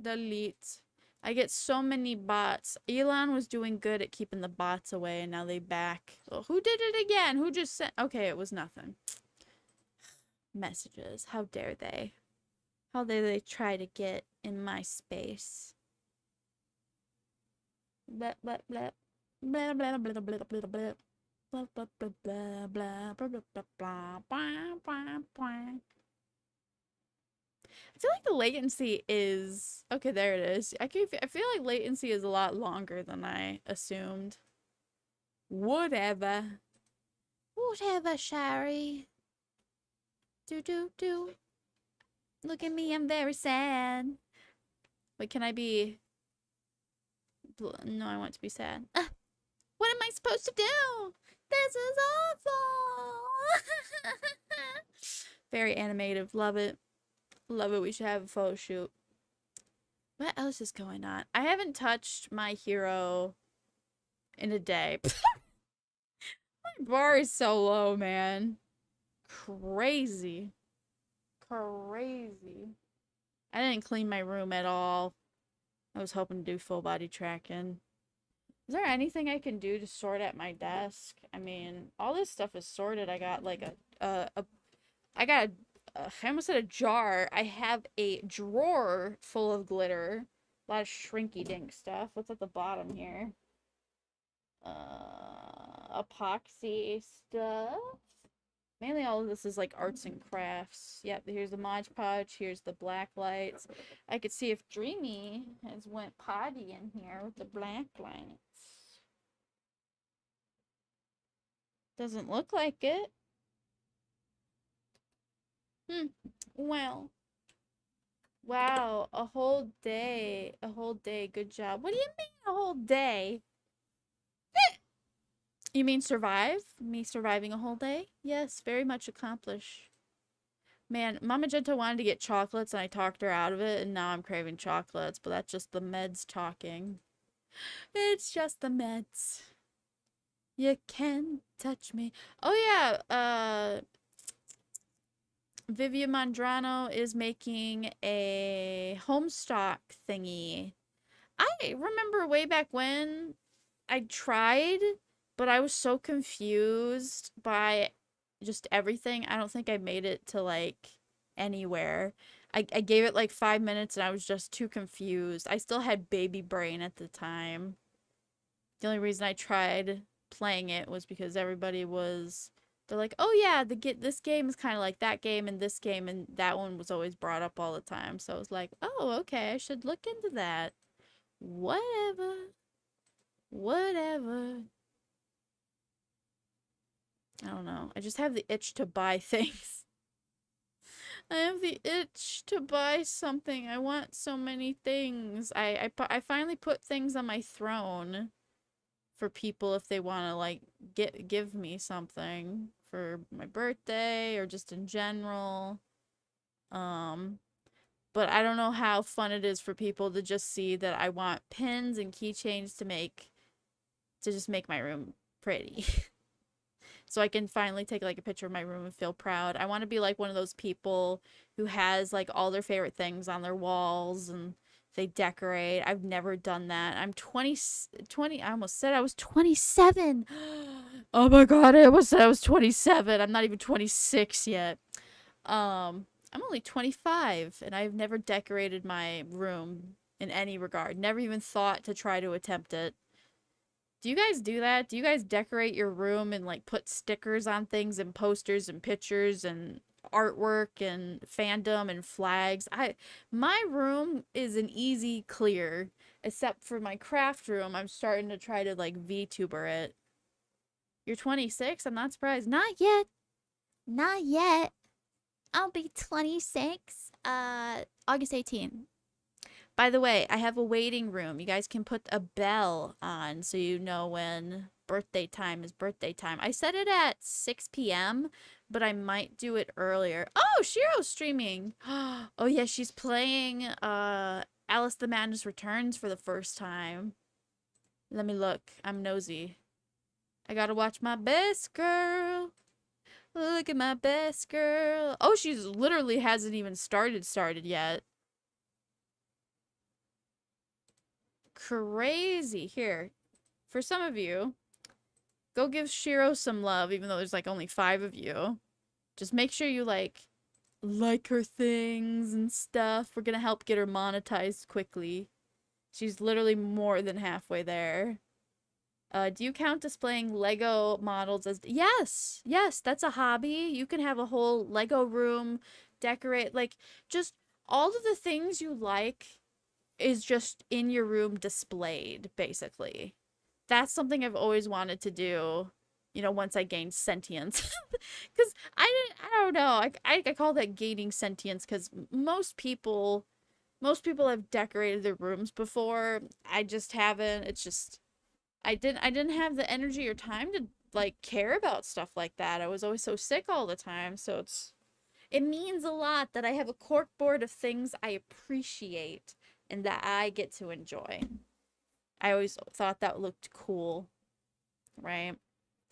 Delete. I get so many bots. Elon was doing good at keeping the bots away, and now they back. Oh, who did it again? Who just sent? Okay, it was nothing. Messages. How dare they? How dare they try to get in my space? Blah, blah, blah. Blah, blah, blah, blah, blah, blah, blah. Blah, blah, blah, blah, blah, blah, blah, blah, blah, blah, blah, blah. I feel like the latency is... Okay, there it is. I feel like latency is a lot longer than I assumed. Whatever. Whatever, Shari. Do. Look at me, I'm very sad. Wait, can I be... No, I want to be sad. What am I supposed to do? This is awful. Very animative. Love it. Love it. We should have a photo shoot. What else is going on? I haven't touched my hero in a day. My bar is so low, man. Crazy. Crazy. I didn't clean my room at all. I was hoping to do full body tracking. Is there anything I can do to sort at my desk? I mean, all this stuff is sorted. I got like I almost said a jar. I have a drawer full of glitter. A lot of shrinky dink stuff. What's at the bottom here? Epoxy stuff. Mainly all of this is like arts and crafts. Yep, here's the Mod Podge. Here's the black lights. I could see if Dreamy has went potty in here with the black lights. Doesn't look like it. Well. Wow, a whole day. A whole day. Good job. What do you mean a whole day? You mean survive? Me surviving a whole day? Yes, very much accomplish. Man, Mama Jenta wanted to get chocolates and I talked her out of it and now I'm craving chocolates, but that's just the meds talking. It's just the meds. You can't touch me. Oh yeah, Vivia Mondrano is making a Homestock thingy. I remember way back when I tried, but I was so confused by just everything. I don't think I made it to like anywhere. I gave it like 5 minutes and I was just too confused. I still had baby brain at the time. The only reason I tried playing it was because everybody was... They're like, oh yeah, this game is kind of like that game and this game, and that one was always brought up all the time. So I was like, oh, okay, I should look into that. Whatever. Whatever. I don't know. I just have the itch to buy things. I have the itch to buy something. I want so many things. I finally put things on my throne for people if they want to like give me something for my birthday or just in general. But I don't know how fun it is for people to just see that I want pins and keychains to just make my room pretty. So I can finally take like a picture of my room and feel proud. I want to be like one of those people who has like all their favorite things on their walls and they decorate. I've never done that. I'm 20, I almost said I was 27. Oh my god, I almost said I was 27. I'm not even 26 yet. I'm only 25 and I've never decorated my room in any regard. Never even thought to try to attempt it. Do you guys do that? Do you guys decorate your room and like put stickers on things and posters and pictures and artwork and fandom and flags? My room is an easy clear, except for my craft room. I'm starting to try to like VTuber it. You're 26? I'm not surprised. Not yet. Not yet. I'll be 26 August 18th. By the way, I have a waiting room. You guys can put a bell on so you know when birthday time is birthday time. I set it at 6 p.m., but I might do it earlier. Oh, Shiro's streaming. Oh, yeah, she's playing Alice the Madness Returns for the first time. Let me look. I'm nosy. I gotta watch my best girl. Look at my best girl. Oh, she's literally hasn't even started yet. crazy. Here, for some of you, go give Shiro some love, even though there's like only 5 of you. Just make sure you like her things and stuff. We're gonna help get her monetized quickly. She's literally more than halfway there. Do you count displaying Lego models as... Yes! Yes, that's a hobby. You can have a whole Lego room, decorate, like, just all of the things you like is just in your room displayed, basically. That's something I've always wanted to do, you know, once I gained sentience. Because I don't know, I call that gaining sentience, because most people have decorated their rooms before. I just haven't. It's just... I didn't have the energy or time to like care about stuff like that. I was always so sick all the time, so it means a lot that I have a cork board of things I appreciate and that I get to enjoy. I always thought that looked cool, right?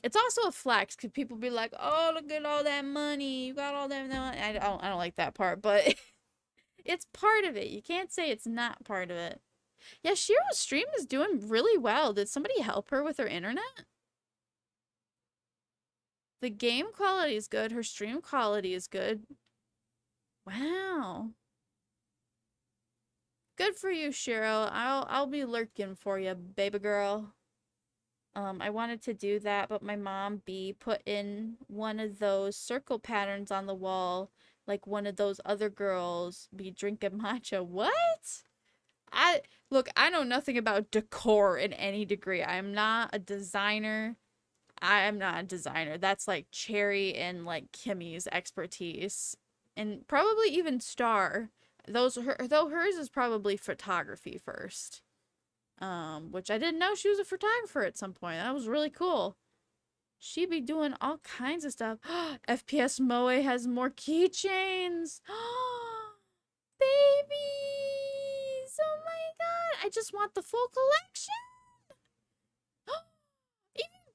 It's also a flex because people be like, "Oh, look at all that money. You got all that money." I don't like that part, but it's part of it. You can't say it's not part of it. Yeah, Shiro's stream is doing really well. Did somebody help her with her internet? The game quality is good. Her stream quality is good. Wow. Good for you, Shiro. I'll be lurking for you, baby girl. I wanted to do that, but my mom put in one of those circle patterns on the wall, like one of those other girls be drinking matcha. What? Look, I know nothing about decor in any degree. I'm not a designer. I am not a designer. That's like Cherry and like Kimmy's expertise. And probably even Star. Though hers is probably photography first. Which I didn't know she was a photographer at some point. That was really cool. She be doing all kinds of stuff. FPS Moe has more keychains. Babies! Oh my god! I just want the full collection! Even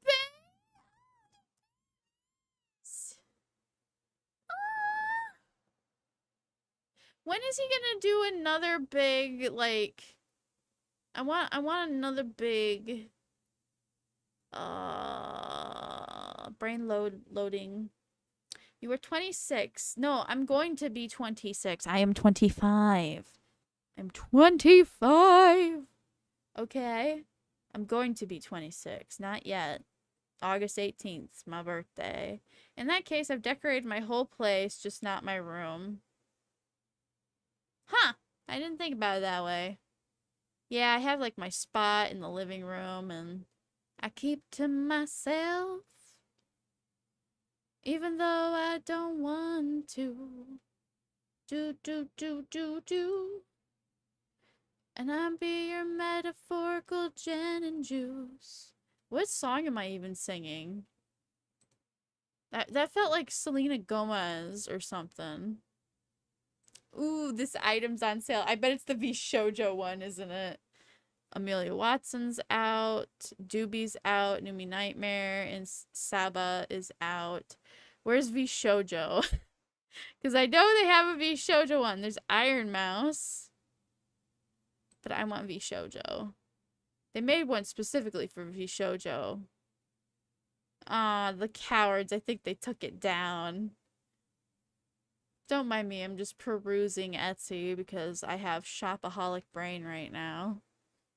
bangs! When is he gonna do another big, like... I want another big... brain loading. You were 26. No, I'm going to be 26. I am 25. I'm 25. Okay? I'm going to be 26. Not yet. August 18th, my birthday. In that case, I've decorated my whole place, just not my room. Huh. I didn't think about it that way. Yeah, I have like my spot in the living room, and I keep to myself. Even though I don't want to. Do. And I'll be your metaphorical gin and juice. What song am I even singing? That felt like Selena Gomez or something. Ooh, this item's on sale. I bet it's the VShojo one, isn't it? Amelia Watson's out. Doobie's out. Numi Nightmare and Saba is out. Where's VShojo? Because I know they have a VShojo one. There's Iron Mouse. But I want VShojo. They made one specifically for VShojo. Ah, the cowards. I think they took it down. Don't mind me. I'm just perusing Etsy because I have shopaholic brain right now.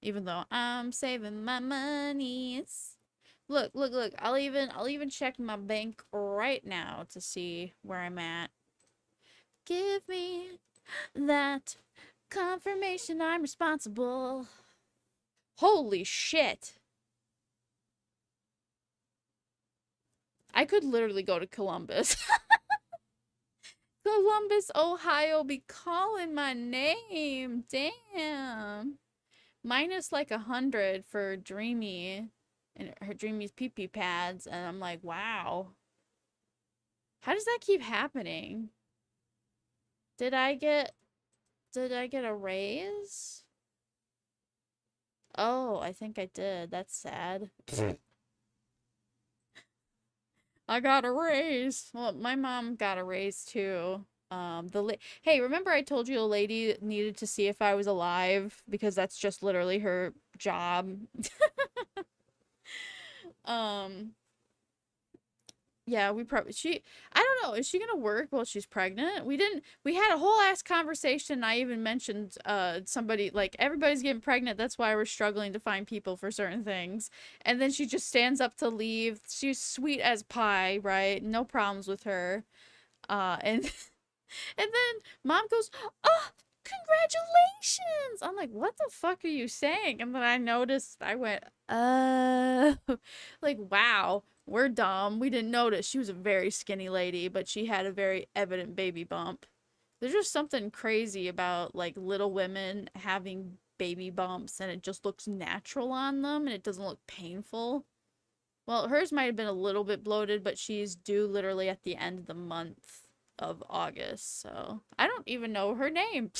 Even though I'm saving my monies. Look. I'll even check my bank right now to see where I'm at. Give me that confirmation I'm responsible. Holy shit. I could literally go to Columbus. Columbus, Ohio be calling my name. Damn. Minus like 100 for Dreamy and her Dreamy's pee-pee pads, and I'm like, wow. How does that keep happening? Did I get a raise? Oh, I think I did. That's sad. I got a raise. Well, my mom got a raise too. Hey, remember I told you a lady needed to see if I was alive because that's just literally her job. Um, yeah, I don't know, is she gonna work while she's pregnant? We had a whole ass conversation. I even mentioned, somebody, like, everybody's getting pregnant. That's why we're struggling to find people for certain things. And then she just stands up to leave. She's sweet as pie, right? No problems with her. And and then mom goes, "Oh, congratulations!" I'm like, "What the fuck are you saying?" And then I noticed, I went, like, wow, we're dumb. We didn't notice. She was a very skinny lady, but she had a very evident baby bump. There's just something crazy about, like, little women having baby bumps, and it just looks natural on them, and it doesn't look painful. Well, hers might have been a little bit bloated, but she's due literally at the end of the month of August, so I don't even know her name.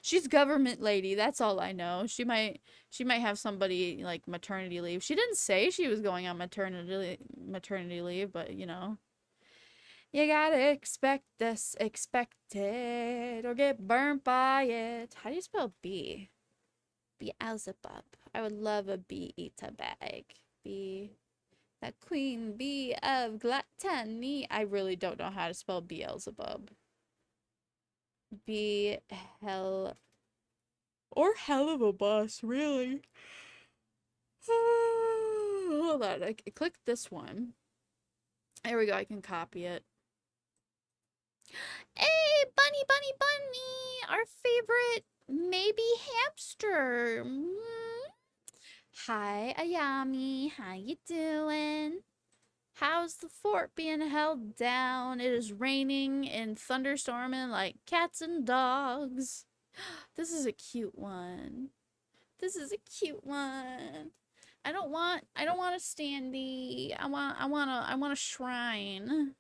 She's government lady, that's all I know. She might have somebody like maternity leave. She didn't say she was going on maternity leave, but you know. You gotta expect this expected or get burnt by it. How do you spell B? Beelzebub. I would love a bee eat a bag. B. The queen bee of gluttony. I really don't know how to spell Beelzebub. Be hell or hell of a boss, really. Hold on, I clicked this one. There we go, I can copy it. Hey, bunny, bunny, bunny! Our favorite maybe hamster. Hi, Ayami. How you doing? How's the fort being held down? It is raining and thunderstorming like cats and dogs. This is a cute one. This is a cute one. I don't want a standee. I want a shrine.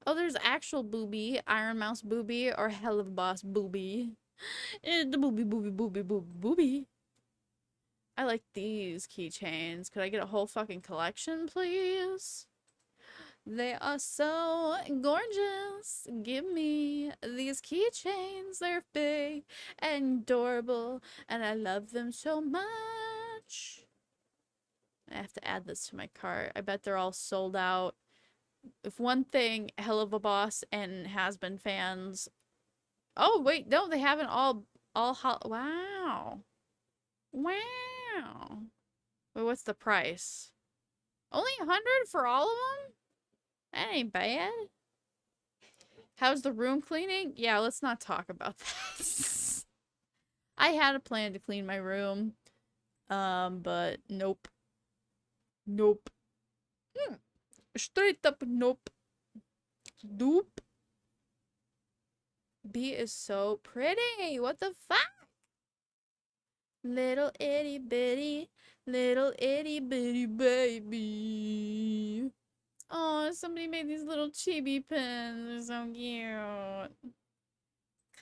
Oh, there's actual booby, Iron Mouse booby, or Hell of Boss booby. The booby, booby, booby, booby, booby. I like these keychains. Could I get a whole fucking collection, please? They are so gorgeous. Give me these keychains. They're big and adorable, and I love them so much. I have to add this to my cart. I bet they're all sold out. If one thing, Hell of a Boss and Has-Been fans. Oh wait, no, they haven't wow. Wow. Wait, what's the price? Only 100 for all of them? That ain't bad. How's the room cleaning? Yeah, let's not talk about that. I had a plan to clean my room. But nope. Nope. Straight up nope. Nope. B is so pretty. What the fuck? Little itty bitty baby. Oh, somebody made these little chibi pins. They're so cute.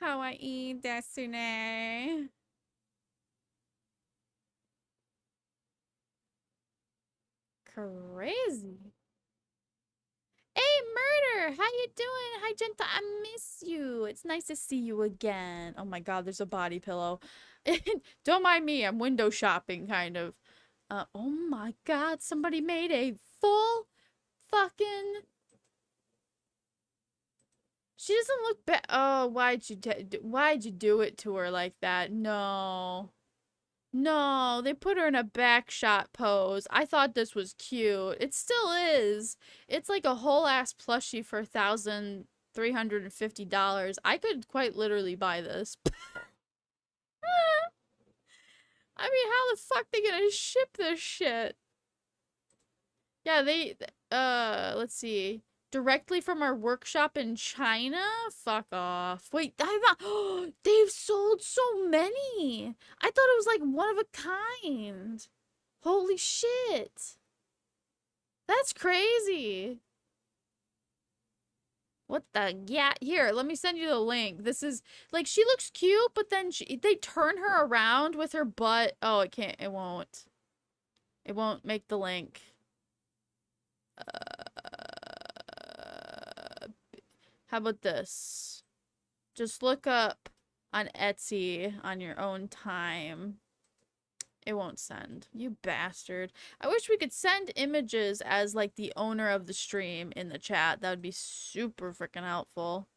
Kawaii desune. Crazy. Hey, Murder! How you doing? Hi, Jenta. I miss you. It's nice to see you again. Oh my god, there's a body pillow. Don't mind me. I'm window shopping, kind of. Oh my god, somebody made a full fucking... She doesn't look bad. Oh, why'd you do it to her like that? No. No, they put her in a back shot pose. I thought this was cute. It still is. It's like a whole ass plushie for $1,350. I could quite literally buy this. I mean, how the fuck they gonna ship this shit? Yeah, let's see. Directly from our workshop in China? Fuck off. Wait, they've sold so many. I thought it was like one of a kind. Holy shit. That's crazy. What the? Yeah, here, let me send you the link. This is, like, she looks cute, but then they turn her around with her butt. Oh, it won't. It won't make the link. How about this? Just look up on Etsy on your own time. It won't send. You bastard. I wish we could send images as, like, the owner of the stream in the chat. That would be super freaking helpful.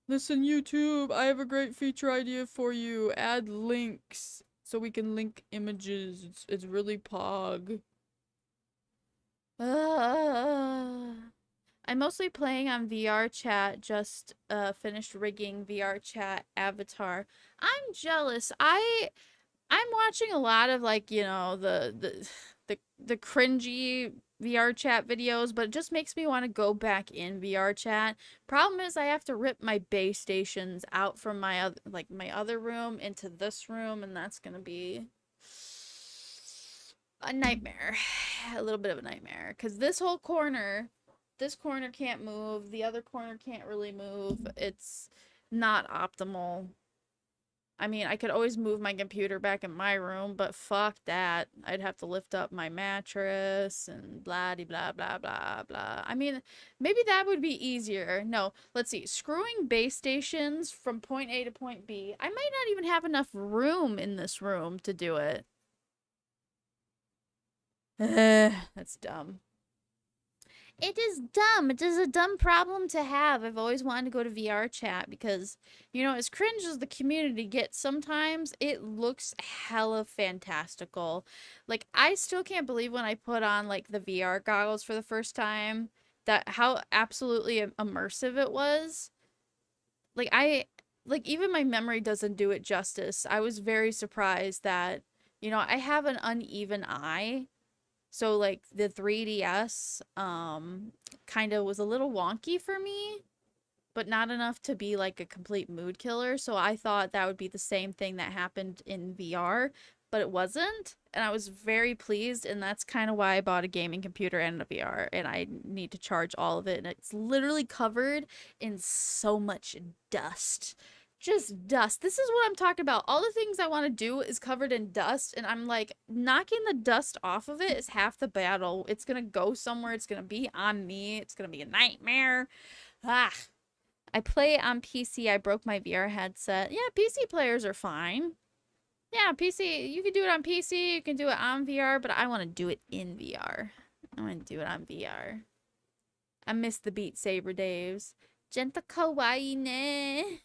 Listen, YouTube, I have a great feature idea for you. Add links so we can link images. It's really pog. I'm mostly playing on VR chat, just finished rigging VR chat avatar. I'm jealous. I'm watching a lot of, like, you know, the cringy VR chat videos, but it just makes me want to go back in VR chat. Problem is I have to rip my base stations out from my other room into this room, and that's gonna be a nightmare. A little bit of a nightmare, because this corner can't move, the other corner can't really move. It's not optimal. I mean, I could always move my computer back in my room, but fuck that. I'd have to lift up my mattress and blah de blah blah blah blah. I mean, maybe that would be easier. No, let's see. Screwing base stations from point A to point B. I might not even have enough room in this room to do it. That's dumb. It is dumb. It is a dumb problem to have. I've always wanted to go to VR chat because, you know, as cringe as the community gets sometimes, it looks hella fantastical. Like, I still can't believe when I put on, like, the VR goggles for the first time, that how absolutely immersive it was. Like, even my memory doesn't do it justice. I was very surprised that, you know, I have an uneven eye. So, like, the 3DS, kind of was a little wonky for me, but not enough to be, like, a complete mood killer. So I thought that would be the same thing that happened in VR, but it wasn't. And I was very pleased, and that's kind of why I bought a gaming computer and a VR, and I need to charge all of it. And it's literally covered in so much dust. Just dust. This is what I'm talking about. All the things I want to do is covered in dust, and I'm like, knocking the dust off of it is half the battle. It's gonna go somewhere. It's gonna be on me. It's gonna be a nightmare. Ah. I play on PC. I broke my VR headset. Yeah, PC players are fine. Yeah, PC. You can do it on PC. You can do it on VR, but I want to do it in VR. I want to do it on VR. I miss the Beat Saber days. Jenta kawaii ne.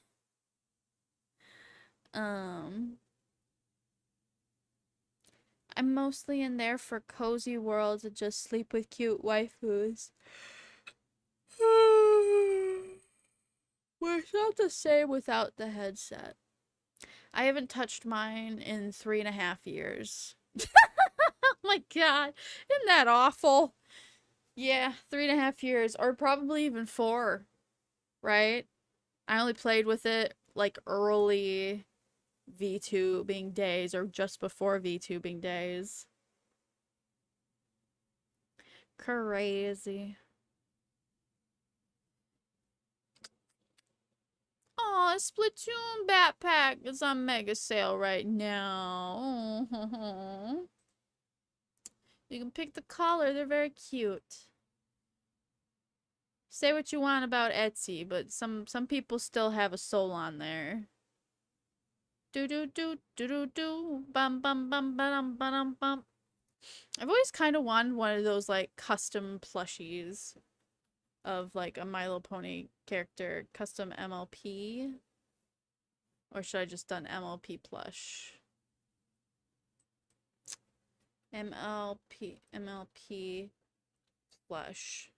I'm mostly in there for cozy worlds and just sleep with cute waifus. We're not the same without the headset. I haven't touched mine in 3.5 years. Oh my god. Isn't that awful? Yeah, 3.5 years. Or probably even 4. Right? I only played with it, like, early VTubing days, or just before VTubing days. Crazy. Aw, Splatoon backpack is on mega sale right now. You can pick the color, they're very cute. Say what you want about Etsy, but some people still have a soul on there. Do do do do do do bum bum bum bum bum bum. I've always kind of wanted one of those, like, custom plushies of, like, a My Little Pony character, custom MLP. Or should I just done MLP plush? MLP plush.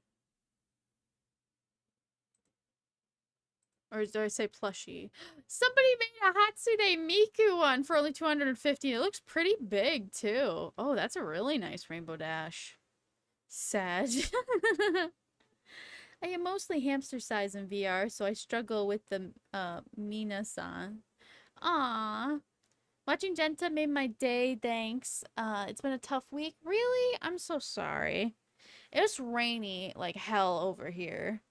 Or did I say plushie? Somebody made a Hatsune Miku one for only $250. It looks pretty big, too. Oh, that's a really nice Rainbow Dash. Sad. I am mostly hamster size in VR, so I struggle with the Mina-san. Aww. Watching Jenta made my day, thanks. It's been a tough week. Really? I'm so sorry. It was rainy like hell over here.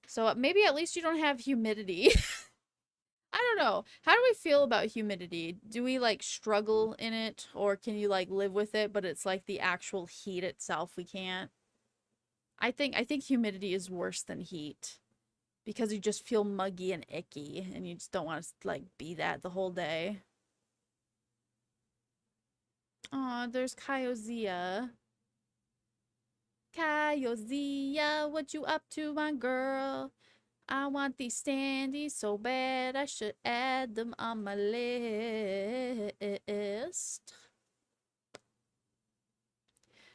So maybe at least you don't have humidity. I don't know. How do we feel about humidity? Do we, like, struggle in it? Or can you, like, live with it, but it's like the actual heat itself we can't? I think humidity is worse than heat. because you just feel muggy and icky and you just don't want to like be that the whole day. Aw, there's Kyozia. Kyozia, what you up to, my girl? I want these standees so bad I should add them on my list.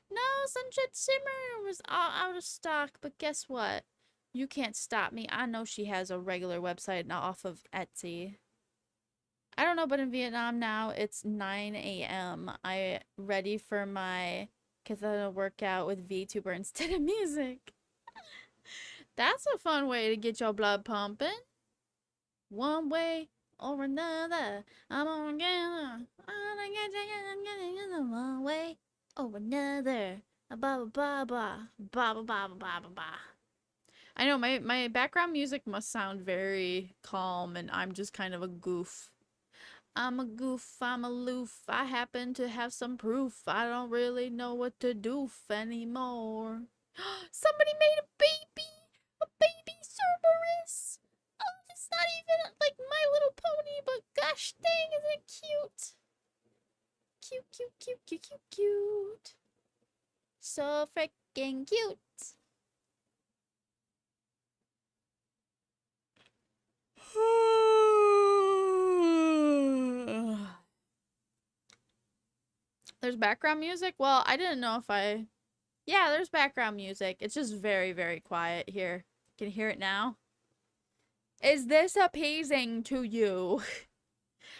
No, Sunset Simmer was all out of stock, but guess what? You can't stop me. I know she has a regular website now off of Etsy. I don't know, but in Vietnam now it's 9 a.m. I ready for my Katana workout with VTuber instead of music. That's a fun way to get your blood pumping. One way or another, I'm gonna get one way or another. Ba ba ba ba ba ba ba ba ba ba. I know my background music must sound very calm, and I'm just kind of a goof. I'm a goof, I'm aloof, I happen to have some proof. I don't really know what to do anymore. Somebody made a baby! A baby Cerberus! Oh, it's not even like My Little Pony, but gosh dang, isn't it cute? Cute, cute, cute, cute, cute, cute. So freaking cute. There's background music? Well, I didn't know if I... Yeah, there's background music. It's just very, very quiet here. Can you hear it now? Is this appeasing to you?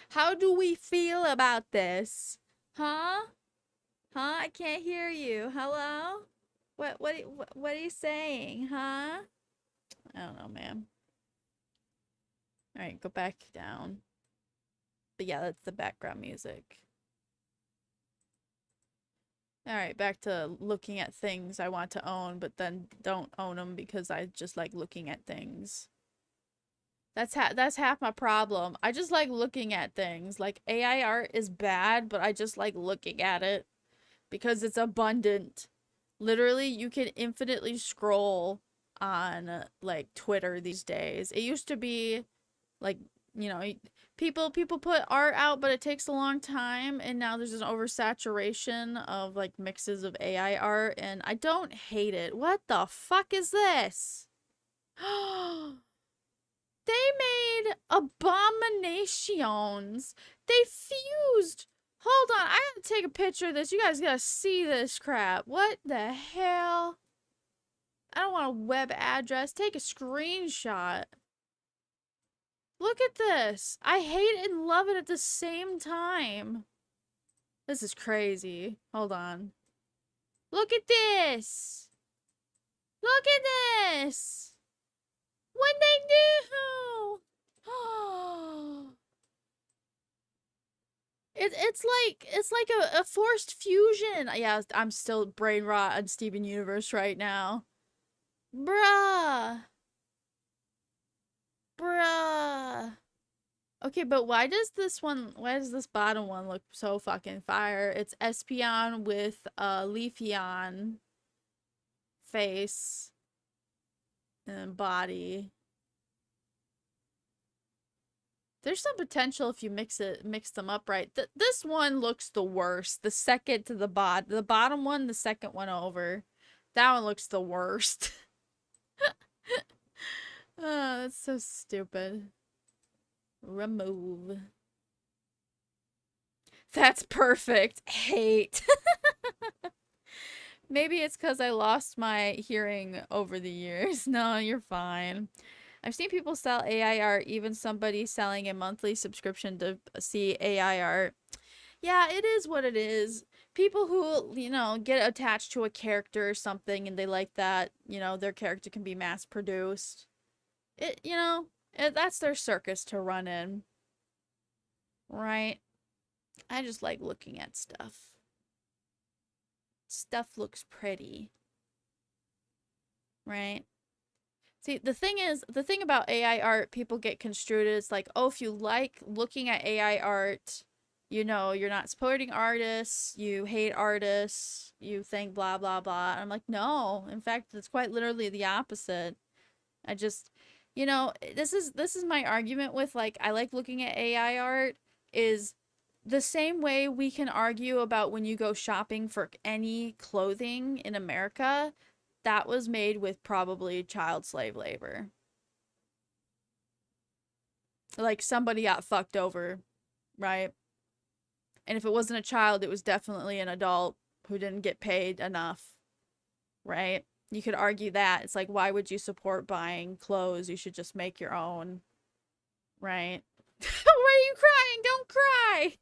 How do we feel about this? Huh? Huh? I can't hear you. Hello? What are you saying? Huh? I don't know, man. Alright, go back down. But yeah, that's the background music. Alright, back to looking at things I want to own, but then don't own them because I just like looking at things. That's half my problem. I just like looking at things. Like, AI art is bad, but I just like looking at it because it's abundant. Literally, you can infinitely scroll on, like, Twitter these days. It used to be, like, you know, people put art out, but it takes a long time, and now there's an oversaturation of, like, mixes of AI art, and I don't hate it. What the fuck is this? They made abominations. They fused. Hold on, I gotta take a picture of this. You guys gotta see this crap. What the hell? I don't want a web address. Take a screenshot. Look at this. I hate it and love it at the same time. This is crazy. Hold on. Look at this. Look at this. What'd they do? It's like a forced fusion. Yeah, I'm still brain rot on Steven Universe right now. Bruh. Bruh. Okay, but why does this bottom one look so fucking fire? It's Espeon with Leafeon face and body. There's some potential if you mix them up right. This one looks the worst. The second to the bottom one, the second one over. That one looks the worst. Oh, that's so stupid. Remove. That's perfect. Hate. Maybe it's because I lost my hearing over the years. No, you're fine. I've seen people sell AI art, even somebody selling a monthly subscription to see AI art. Yeah, it is what it is. People who, you know, get attached to a character or something and they like that, you know, their character can be mass produced. That's their circus to run in. Right? I just like looking at stuff. Stuff looks pretty. Right? See, the thing about AI art, people get construed as like, oh, if you like looking at AI art, you know, you're not supporting artists, you hate artists, you think blah, blah, blah. And I'm like, no, in fact, it's quite literally the opposite. You know, this is my argument with like I like looking at AI art is the same way we can argue about when you go shopping for any clothing in America, that was made with probably child slave labor. Like somebody got fucked over, right? And if it wasn't a child, it was definitely an adult who didn't get paid enough, right? You could argue that. It's like, why would you support buying clothes? You should just make your own, right? Why are you crying? Don't cry.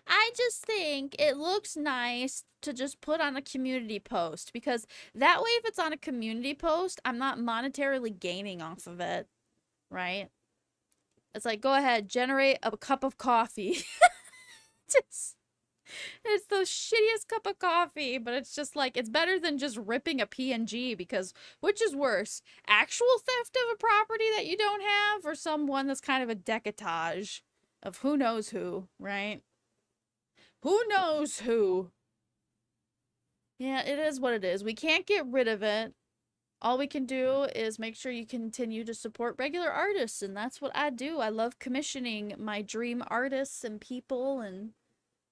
I just think it looks nice to just put on a community post because that way, if it's on a community post, I'm not monetarily gaining off of it, right? It's like, go ahead, generate a cup of coffee. Just, it's the shittiest cup of coffee, but it's just like, it's better than just ripping a PNG because which is worse? Actual theft of a property that you don't have or someone that's kind of a decotage of who knows who, right? Who knows who? Yeah, it is what it is. We can't get rid of it. All we can do is make sure you continue to support regular artists, and that's what I do. I love commissioning my dream artists and people and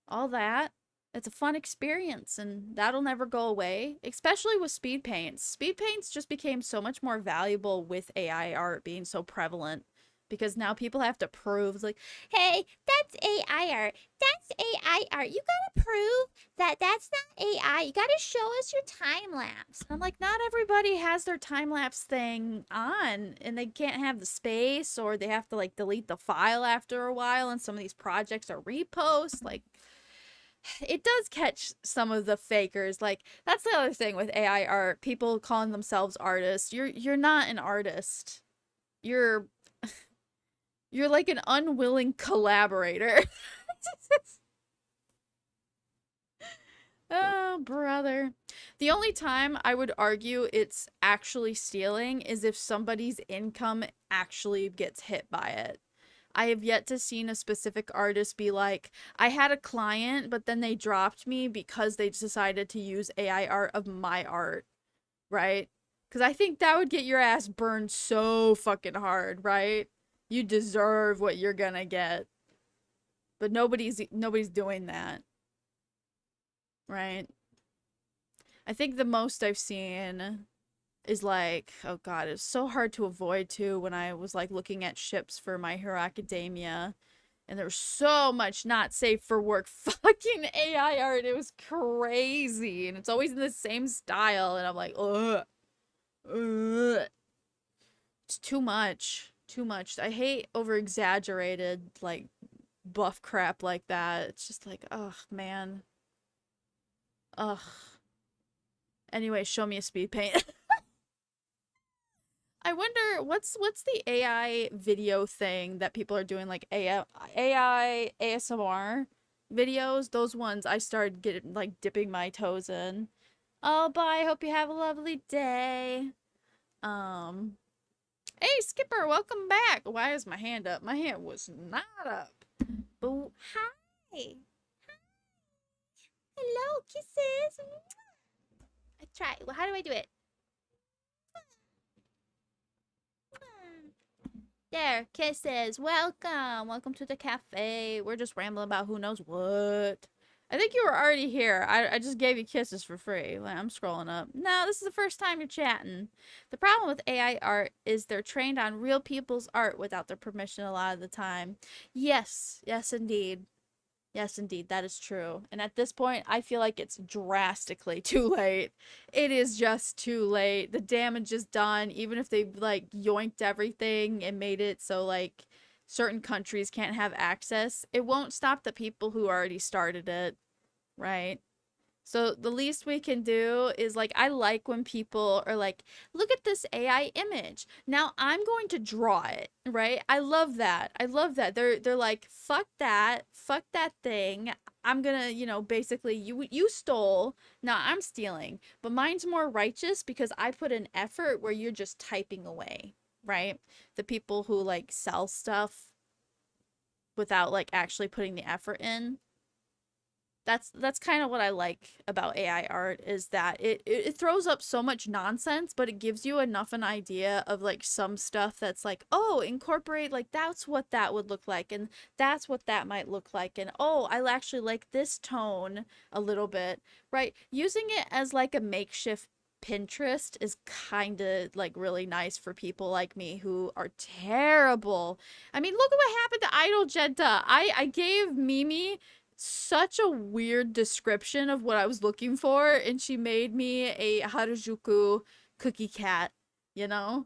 all that. It's a fun experience, and that'll never go away, especially with speed paints. Speed paints just became so much more valuable with AI art being so prevalent because now people have to prove, like, hey, that's AI art. That's AI art. You gotta prove that that's not AI. You gotta show us your time lapse. I'm like, not everybody has their time lapse thing on, and they can't have the space, or they have to like delete the file after a while. And some of these projects are reposts. Like, it does catch some of the fakers. Like, that's the other thing with AI art. People calling themselves artists. You're not an artist. You're you're like an unwilling collaborator. Oh, brother. The only time I would argue it's actually stealing is if somebody's income actually gets hit by it. I have yet to seen a specific artist be like, I had a client, but then they dropped me because they decided to use AI art of my art, right? Because I think that would get your ass burned so fucking hard, right? You deserve what you're gonna get. But nobody's doing that, right? I think the most I've seen is like, oh god, it's so hard to avoid too when I was like looking at ships for My Hero Academia. And there was so much not safe for work fucking AI art. It was crazy. And it's always in the same style. And I'm like, ugh. Ugh. It's too much. Too much. I hate over exaggerated, like, buff crap like that. It's just like, ugh, man. Ugh. Anyway, show me a speed paint. I wonder what's the AI video thing that people are doing, like AI ASMR videos. Those ones I started getting like dipping my toes in. Oh, bye. Hope you have a lovely day. Um, hey Skipper, welcome back. Why is my hand up? My hand was not up. But hi. Hello, kisses. I try. Well, how do I do it? There, kisses. Welcome. Welcome to the cafe. We're just rambling about who knows what. I think you were already here. I just gave you kisses for free. Like, I'm scrolling up. No, this is the first time you're chatting. The problem with AI art is they're trained on real people's art without their permission a lot of the time. Yes. Yes, indeed. Yes, indeed, that is true. And at this point, I feel like it's drastically too late. It is just too late. The damage is done. Even if they like yoinked everything and made it so like certain countries can't have access, it won't stop the people who already started it, right? So the least we can do is like, I like when people are like, look at this AI image. Now I'm going to draw it, right? I love that. I love that. They're like, fuck that thing. I'm gonna, you know, basically you stole, now I'm stealing. But mine's more righteous because I put an effort where you're just typing away, right? The people who like sell stuff without like actually putting the effort in. That's kind of what I like about AI art is that it throws up so much nonsense, but it gives you enough an idea of like some stuff that's like, oh, incorporate like that's what that would look like, and that's what that might look like, and oh, I actually like this tone a little bit, right? Using it as like a makeshift Pinterest is kind of like really nice for people like me who are terrible. I mean, look at what happened to Idol Jenta. I gave Mimi such a weird description of what I was looking for, and she made me a Harajuku cookie cat, you know?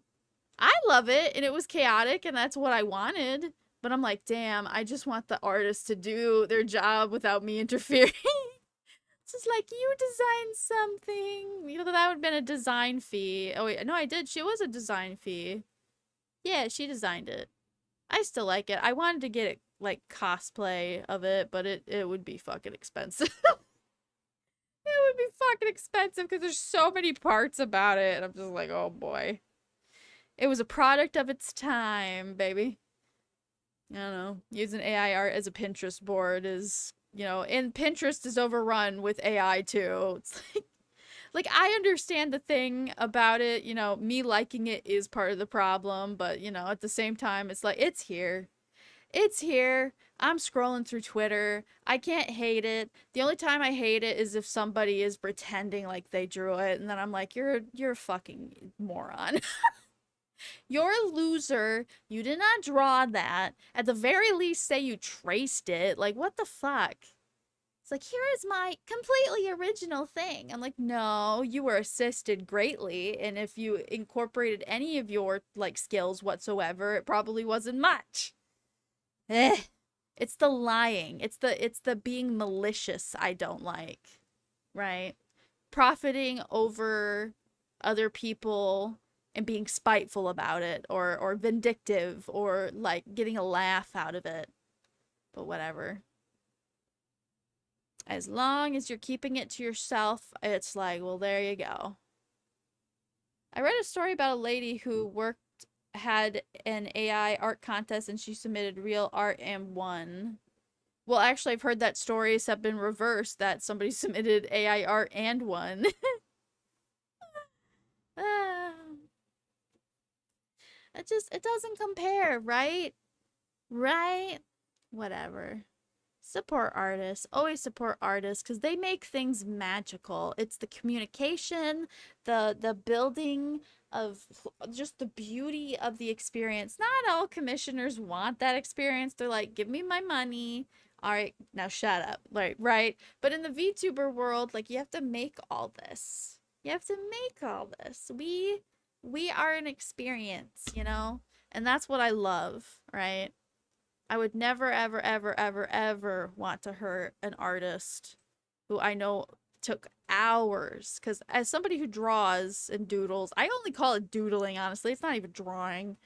I love it, and it was chaotic, and that's what I wanted. But I'm like, damn, I just want the artist to do their job without me interfering. It's just like, you design something. You know, that would have been a design fee. Oh, wait, no, I did. She was a design fee. Yeah, she designed it. I still like it. I wanted to get it like cosplay of it, but it would be fucking expensive. It would be fucking expensive because there's so many parts about it, and I'm just like, oh boy. It was a product of its time, baby. I don't know. Using AI art as a Pinterest board is, you know, and Pinterest is overrun with AI too. It's like I understand the thing about it, you know, me liking it is part of the problem, but you know, at the same time, it's like it's here. It's here. I'm scrolling through Twitter. I can't hate it. The only time I hate it is if somebody is pretending like they drew it, and then I'm like, you're a fucking moron. You're a loser. You did not draw that. At the very least, say you traced it. Like, what the fuck? It's like, here is my completely original thing. I'm like, no, you were assisted greatly, and if you incorporated any of your like skills whatsoever, it probably wasn't much. Eh. It's the lying. It's the being malicious I don't like. Right? Profiting over other people and being spiteful about it or vindictive or like getting a laugh out of it. But whatever. As long as you're keeping it to yourself, it's like, well, there you go. I read a story about a lady who had an AI art contest and she submitted real art and won. Well, actually, I've heard that stories have been reversed, that somebody submitted AI art and won. Ah, it doesn't compare, right? Right? Whatever. Support artists. Always support artists because they make things magical. It's the communication, the building of just the beauty of the experience. Not all commissioners want that experience. They're like, give me my money. All right, now shut up. Right. But in the VTuber world, like you have to make all this. You have to make all this. We are an experience, you know? And that's what I love, right? I would never, ever, ever, ever, ever want to hurt an artist who I know took hours. Because as somebody who draws and doodles, I only call it doodling, honestly. It's not even drawing.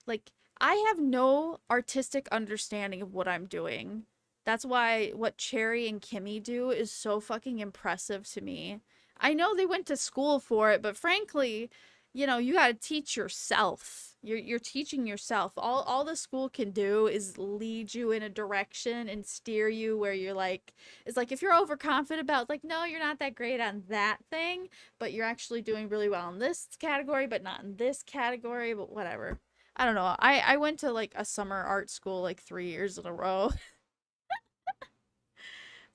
Like, I have no artistic understanding of what I'm doing. That's why what Cherry and Kimmy do is so fucking impressive to me. I know they went to school for it, but frankly, you know, you got to teach yourself. You're teaching yourself. All the school can do is lead you in a direction and steer you where you're like, it's like if you're overconfident about like, no, you're not that great on that thing, but you're actually doing really well in this category, but not in this category, but whatever. I don't know. I went to like a summer art school like 3 years in a row.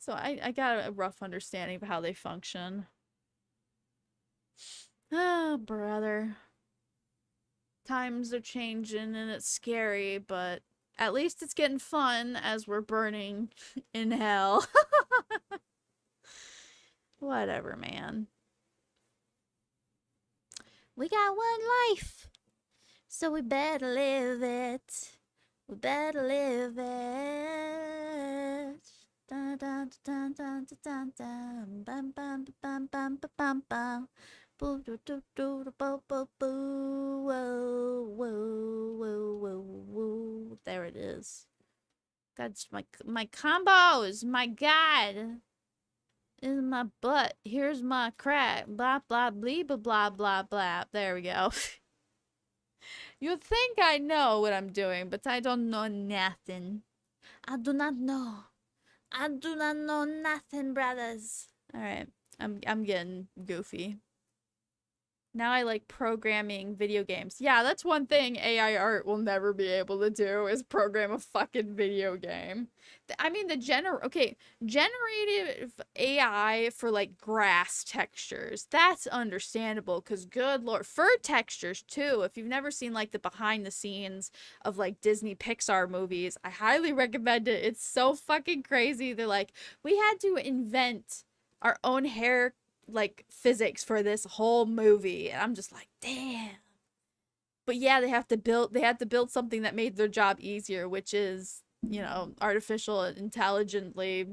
So I got a rough understanding of how they function. Oh, brother. Times are changing and it's scary, but at least it's getting fun as we're burning in hell. Whatever, man. We got one life, so we better live it. We better live it. Dun, dun, dun, dun, dun, dun, dun. Bum, bum, bum, bum, bum, bum, bum. Boo, doo, doo, doo, doo, boo, boo, boo. Whoa, whoa, whoa, whoa, whoa. There it is. That's my combos. My God. In my butt. Here's my crack. Blah, blah, blee, blah, blah, blah, blah. There we go. You'd think I know what I'm doing, but I don't know nothing. I do not know. I do not know nothing, brothers. All right, I'm getting goofy. Now I like programming video games. Yeah, that's one thing AI art will never be able to do is program a fucking video game. I mean, generative AI for like grass textures. That's understandable because good lord, fur textures too. If you've never seen like the behind the scenes of like Disney Pixar movies, I highly recommend it. It's so fucking crazy. They're like, we had to invent our own hair like physics for this whole movie, and I'm just like, damn. But yeah, they had to build something that made their job easier, which is, you know, artificial intelligently,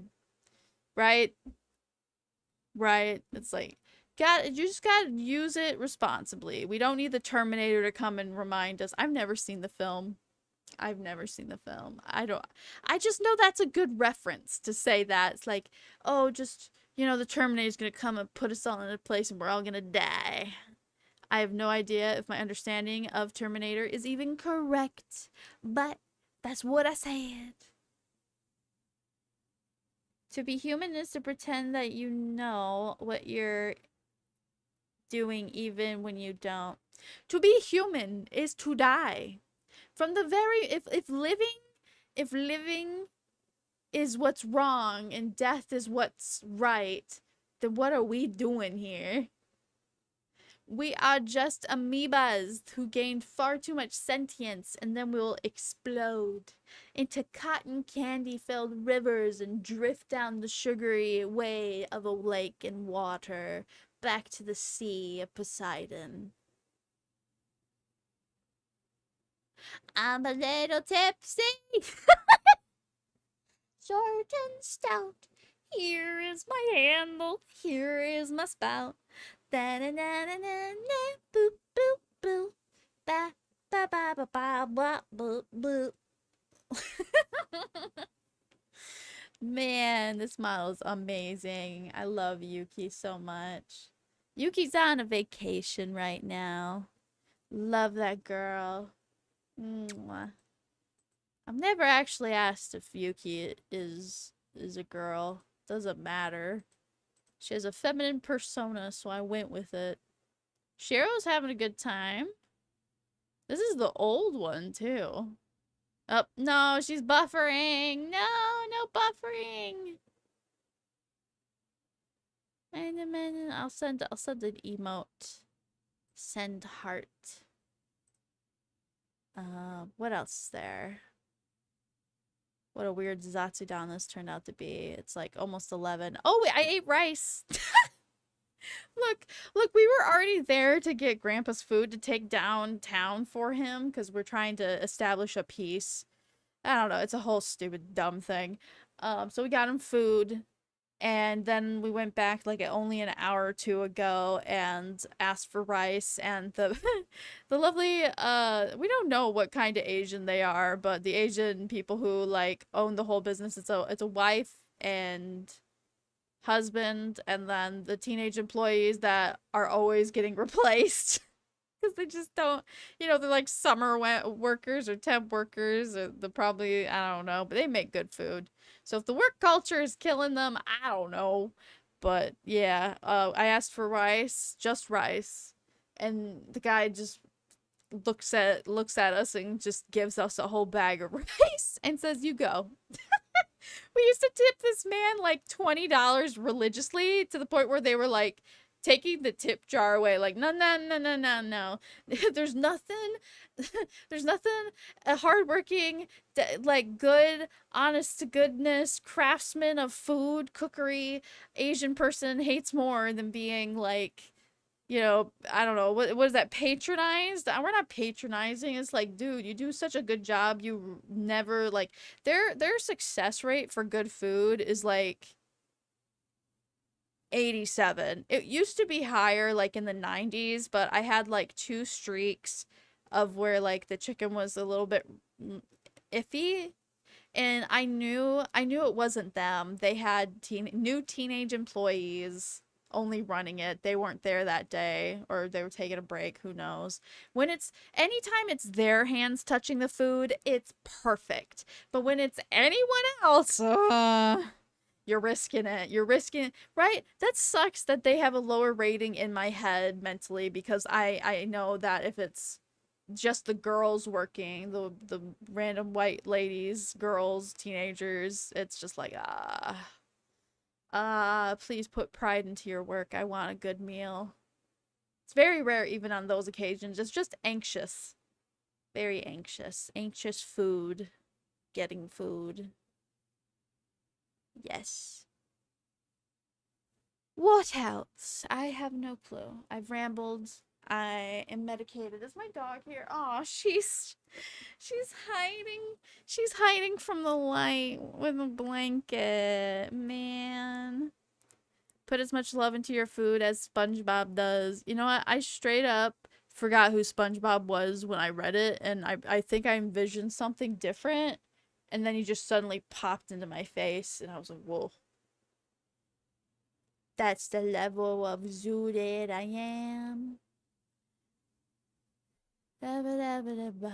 right? Right. It's like, you just gotta use it responsibly. We don't need the Terminator to come and remind us. I've never seen the film. I've never seen the film. I just know that's a good reference to say that. It's like, oh, just, you know, the Terminator's gonna come and put us all in a place and we're all gonna die. I have no idea if my understanding of Terminator is even correct, but that's what I said. To be human is to pretend that you know what you're doing even when you don't. To be human is to die. From the very if living is what's wrong and death is what's right, then what are we doing here? We are just amoebas who gained far too much sentience and then will explode into cotton candy filled rivers and drift down the sugary way of a lake and water back to the sea of Poseidon. I'm a little tipsy, short and stout. Here is my handle, here is my spout. Da na na na na na, boop boop boop, ba ba ba ba ba ba boop boop. Man, this model is amazing. I love Yuki so much. Yuki's on a vacation right now. Love that girl. Mwah. I've never actually asked if Yuki is a girl. Doesn't matter. She has a feminine persona, so I went with it. Shiro's having a good time. This is the old one, too. Oh, no, she's buffering. No, no buffering. I'll send an emote. Send heart. What else is there? What a weird Zatsudan this turned out to be. It's like almost 11. Oh, wait, I ate rice. Look, we were already there to get Grandpa's food to take downtown for him because we're trying to establish a peace. I don't know. It's a whole stupid, dumb thing. So we got him food. And then we went back like only an hour or two ago and asked for rice, and the the lovely we don't know what kind of Asian they are, but the Asian people who like own the whole business, it's a wife and husband, and then the teenage employees that are always getting replaced because they just don't, you know, they're like summer workers or temp workers, or the probably, I don't know, but they make good food. So if the work culture is killing them, I don't know. But yeah, I asked for rice, just rice, and the guy just looks at us and just gives us a whole bag of rice and says, "You go." We used to tip this man like $20 religiously to the point where they were like taking the tip jar away, like, no, no, no, no, no, no. There's nothing, a hardworking, like, good, honest to goodness craftsman of food, cookery, Asian person hates more than being like, you know, I don't know, what is that, patronized? We're not patronizing. It's like, dude, you do such a good job. You never, like, their success rate for good food is like 87. It used to be higher, like in the 90s, but I had like 2 streaks of where like the chicken was a little bit iffy, and I knew it wasn't them. They had new teenage employees only running it. They weren't there that day, or they were taking a break, who knows. When it's anytime it's their hands touching the food, it's perfect. But when it's anyone else, You're risking it. You're risking, right? That sucks that they have a lower rating in my head mentally, because I know that if it's just the girls working, the random white ladies, girls, teenagers, it's just like please put pride into your work. I want a good meal. It's very rare even on those occasions. It's just anxious. Very anxious. Anxious food. Getting food. Yes. What else? I have no clue. I've rambled. I am medicated. Is my dog here? Oh, she's hiding. She's hiding from the light with a blanket. Man. Put as much love into your food as SpongeBob does. You know what? I straight up forgot who SpongeBob was when I read it, and I think I envisioned something different, and then he just suddenly popped into my face, and I was like, whoa. That's the level of zooted I am. Da -ba -da -ba -da -ba.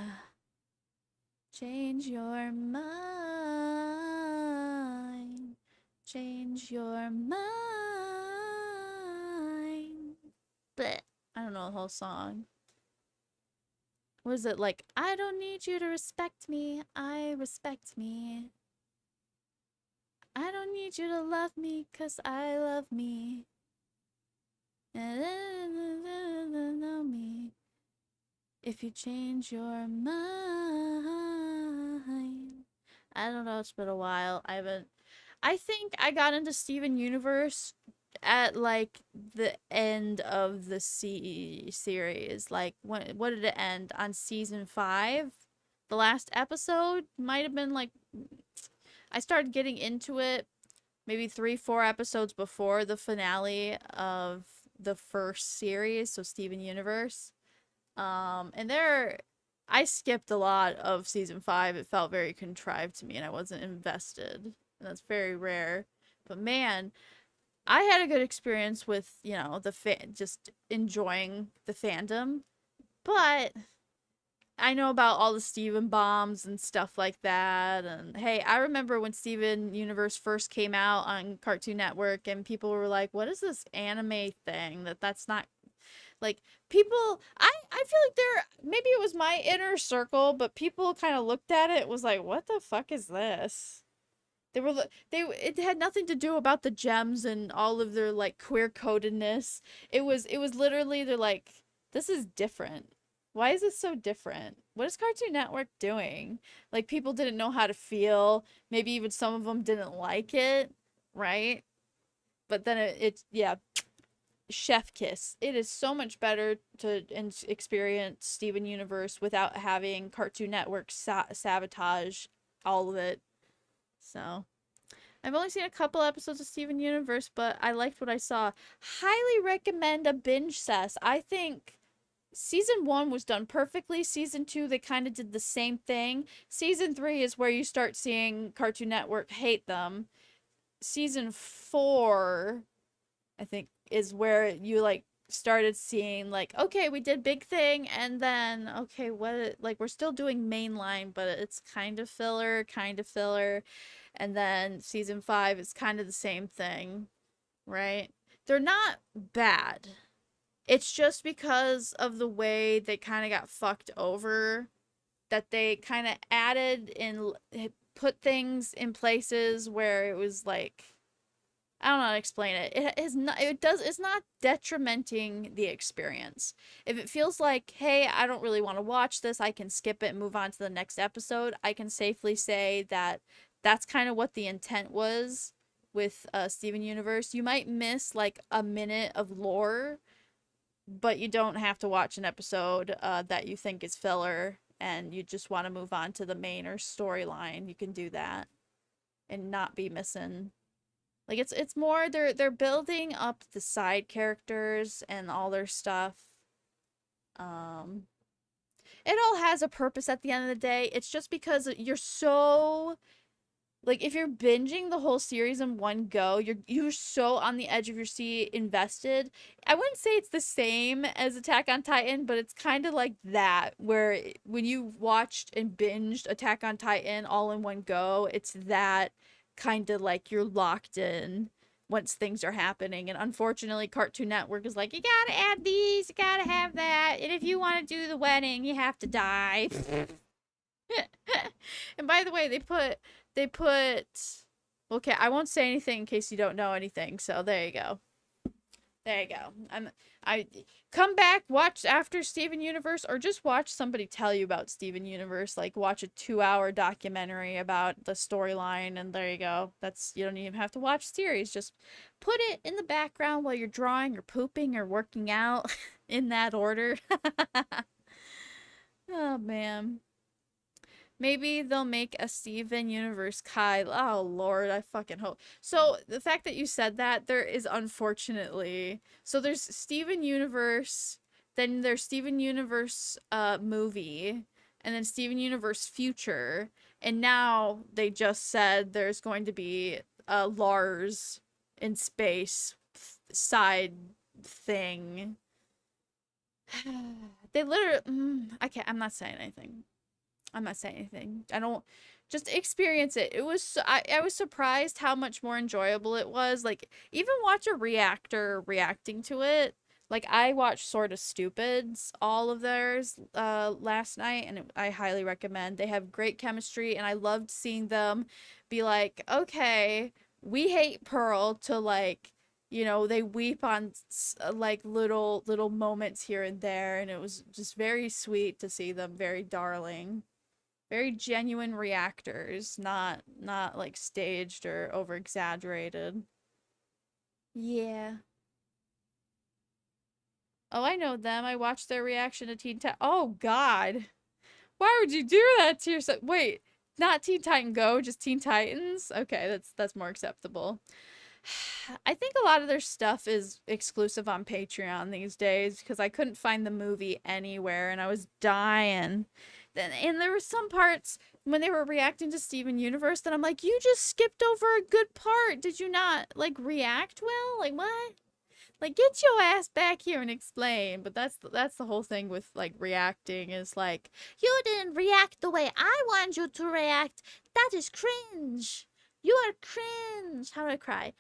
Change your mind. Change your mind. But I don't know the whole song. What is it like? I don't need you to respect me. I respect me. I don't need you to love me, 'cause I love me. Know me. If you change your mind. I don't know, it's been a while. I think I got into Steven Universe at like the end of the series. Like what did it end on season 5? The last episode might have been like I started getting into it maybe 3-4 episodes before the finale of the first series, so Steven Universe. And there I skipped a lot of season 5. It felt very contrived to me and I wasn't invested. And that's very rare. But man, I had a good experience with, you know, just enjoying the fandom. But I know about all the Steven bombs and stuff like that. And hey, I remember when Steven Universe first came out on Cartoon Network and people were like, what is this anime thing? That's not like people I feel like maybe it was my inner circle, but people kind of looked at it was like, what the fuck is this? It had nothing to do about the gems and all of their like queer codedness. It was literally they're like, this is different. Why is this so different? What is Cartoon Network doing? Like people didn't know how to feel. Maybe even some of them didn't like it, right? But then yeah, chef kiss. It is so much better to experience Steven Universe without having Cartoon Network sabotage all of it. So I've only seen a couple episodes of Steven Universe, but I liked what I saw. Highly recommend a binge cess. I think season 1 was done perfectly. Season 2, they kind of did the same thing. Season 3 is where you start seeing Cartoon Network hate them. Season 4, I think, is where you like started seeing like, okay, we did big thing, and then okay, like we're still doing mainline, but it's kind of filler. And then season 5 is kind of the same thing, right? They're not bad. It's just because of the way they kind of got fucked over that they kind of added and put things in places where it was like, I don't know how to explain it. It's not detrimenting the experience. If it feels like, hey, I don't really want to watch this, I can skip it and move on to the next episode, I can safely say that that's kind of what the intent was with Steven Universe. You might miss like a minute of lore, but you don't have to watch an episode that you think is filler and you just want to move on to the main or storyline. You can do that and not be missing. Like it's more they're building up the side characters and all their stuff. It all has a purpose at the end of the day. It's just because you're so like if you're binging the whole series in one go, you're so on the edge of your seat invested. I wouldn't say it's the same as Attack on Titan, but it's kind of like that where when you watched and binged Attack on Titan all in one go, it's that kind of like you're locked in once things are happening. And unfortunately, Cartoon Network is like, you gotta add these, you gotta have that, and if you want to do the wedding, you have to die. And by the way, they put okay, I won't say anything in case you don't know anything, so there you go. There you go. I come back, watch after Steven Universe, or just watch somebody tell you about Steven Universe. Like, watch a 2-hour documentary about the storyline, and there you go. That's, you don't even have to watch series. Just put it in the background while you're drawing or pooping or working out in that order. Oh, man. Maybe they'll make a Steven Universe Kai. Oh, Lord, I fucking hope. So, the fact that you said that, there is unfortunately... So, there's Steven Universe, then there's Steven Universe movie, and then Steven Universe Future, and now they just said there's going to be a Lars in space side thing. They literally... I'm not saying anything. I'm not saying anything. I don't, just experience it. It was, I was surprised how much more enjoyable it was. Like, even watch a reactor reacting to it. Like, I watched Sorta Stupids, all of theirs, last night, and I highly recommend. They have great chemistry, and I loved seeing them be like, okay, we hate Pearl, to like, you know, they weep on like little moments here and there, and it was just very sweet to see them, very darling. Very genuine reactors, not like staged or over exaggerated. Yeah. Oh, I know them. I watched their reaction to Teen Titan. Oh God. Why would you do that to yourself? Wait, not Teen Titan Go, just Teen Titans? Okay, that's more acceptable. I think a lot of their stuff is exclusive on Patreon these days because I couldn't find the movie anywhere and I was dying. And there were some parts when they were reacting to Steven Universe that I'm like, you just skipped over a good part. Did you not, like, react well? Like, what? Like, get your ass back here and explain. But that's the whole thing with, like, reacting is like, you didn't react the way I want you to react. That is cringe. You are cringe. How do I cry?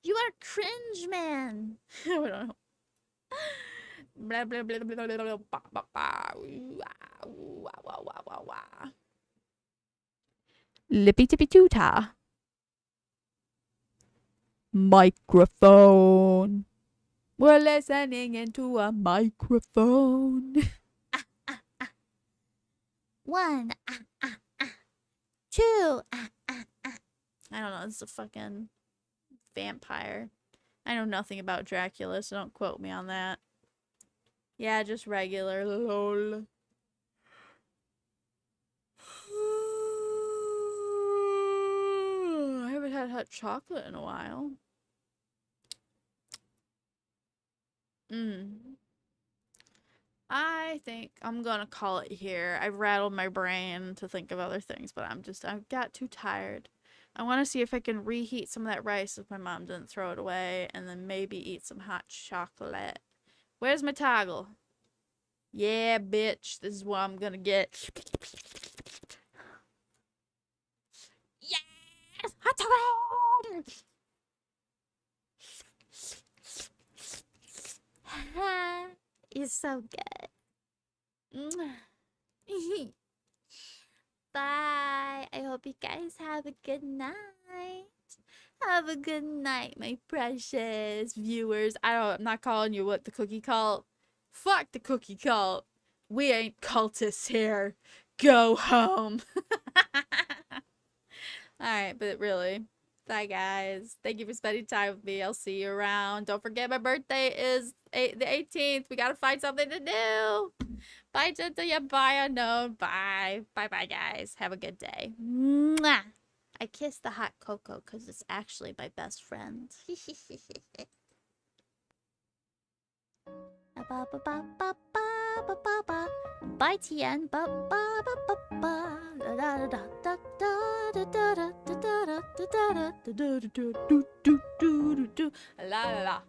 You are cringe, man. I don't know. Blah, blah, blah, blah, blah, blah, blah, blah. Lippy tippy toota. Microphone. We're listening into a microphone. One. Two. I don't know. It's a fucking vampire. I know nothing about Dracula, so don't quote me on that. Yeah, just regular. Lol. I haven't had hot chocolate in a while. I think I'm gonna call it here. I've rattled my brain to think of other things, but I've got too tired. I want to see if I can reheat some of that rice if my mom didn't throw it away, and then maybe eat some hot chocolate. Where's my toggle? Yeah, bitch. This is what I'm gonna get. Yes! Hot toggle! It's so good. Bye. I hope you guys have a good night. Have a good night, my precious viewers. I'm not calling you what, the cookie cult? Fuck the cookie cult. We ain't cultists here. Go home. Alright, but really. Bye, guys. Thank you for spending time with me. I'll see you around. Don't forget my birthday is the 18th. We gotta find something to do. Bye, Jenta. Yeah, bye, unknown. Bye. Bye-bye, guys. Have a good day. Mwah! I kissed the hot cocoa because it's actually my best friend. Bye, Tien. La la la.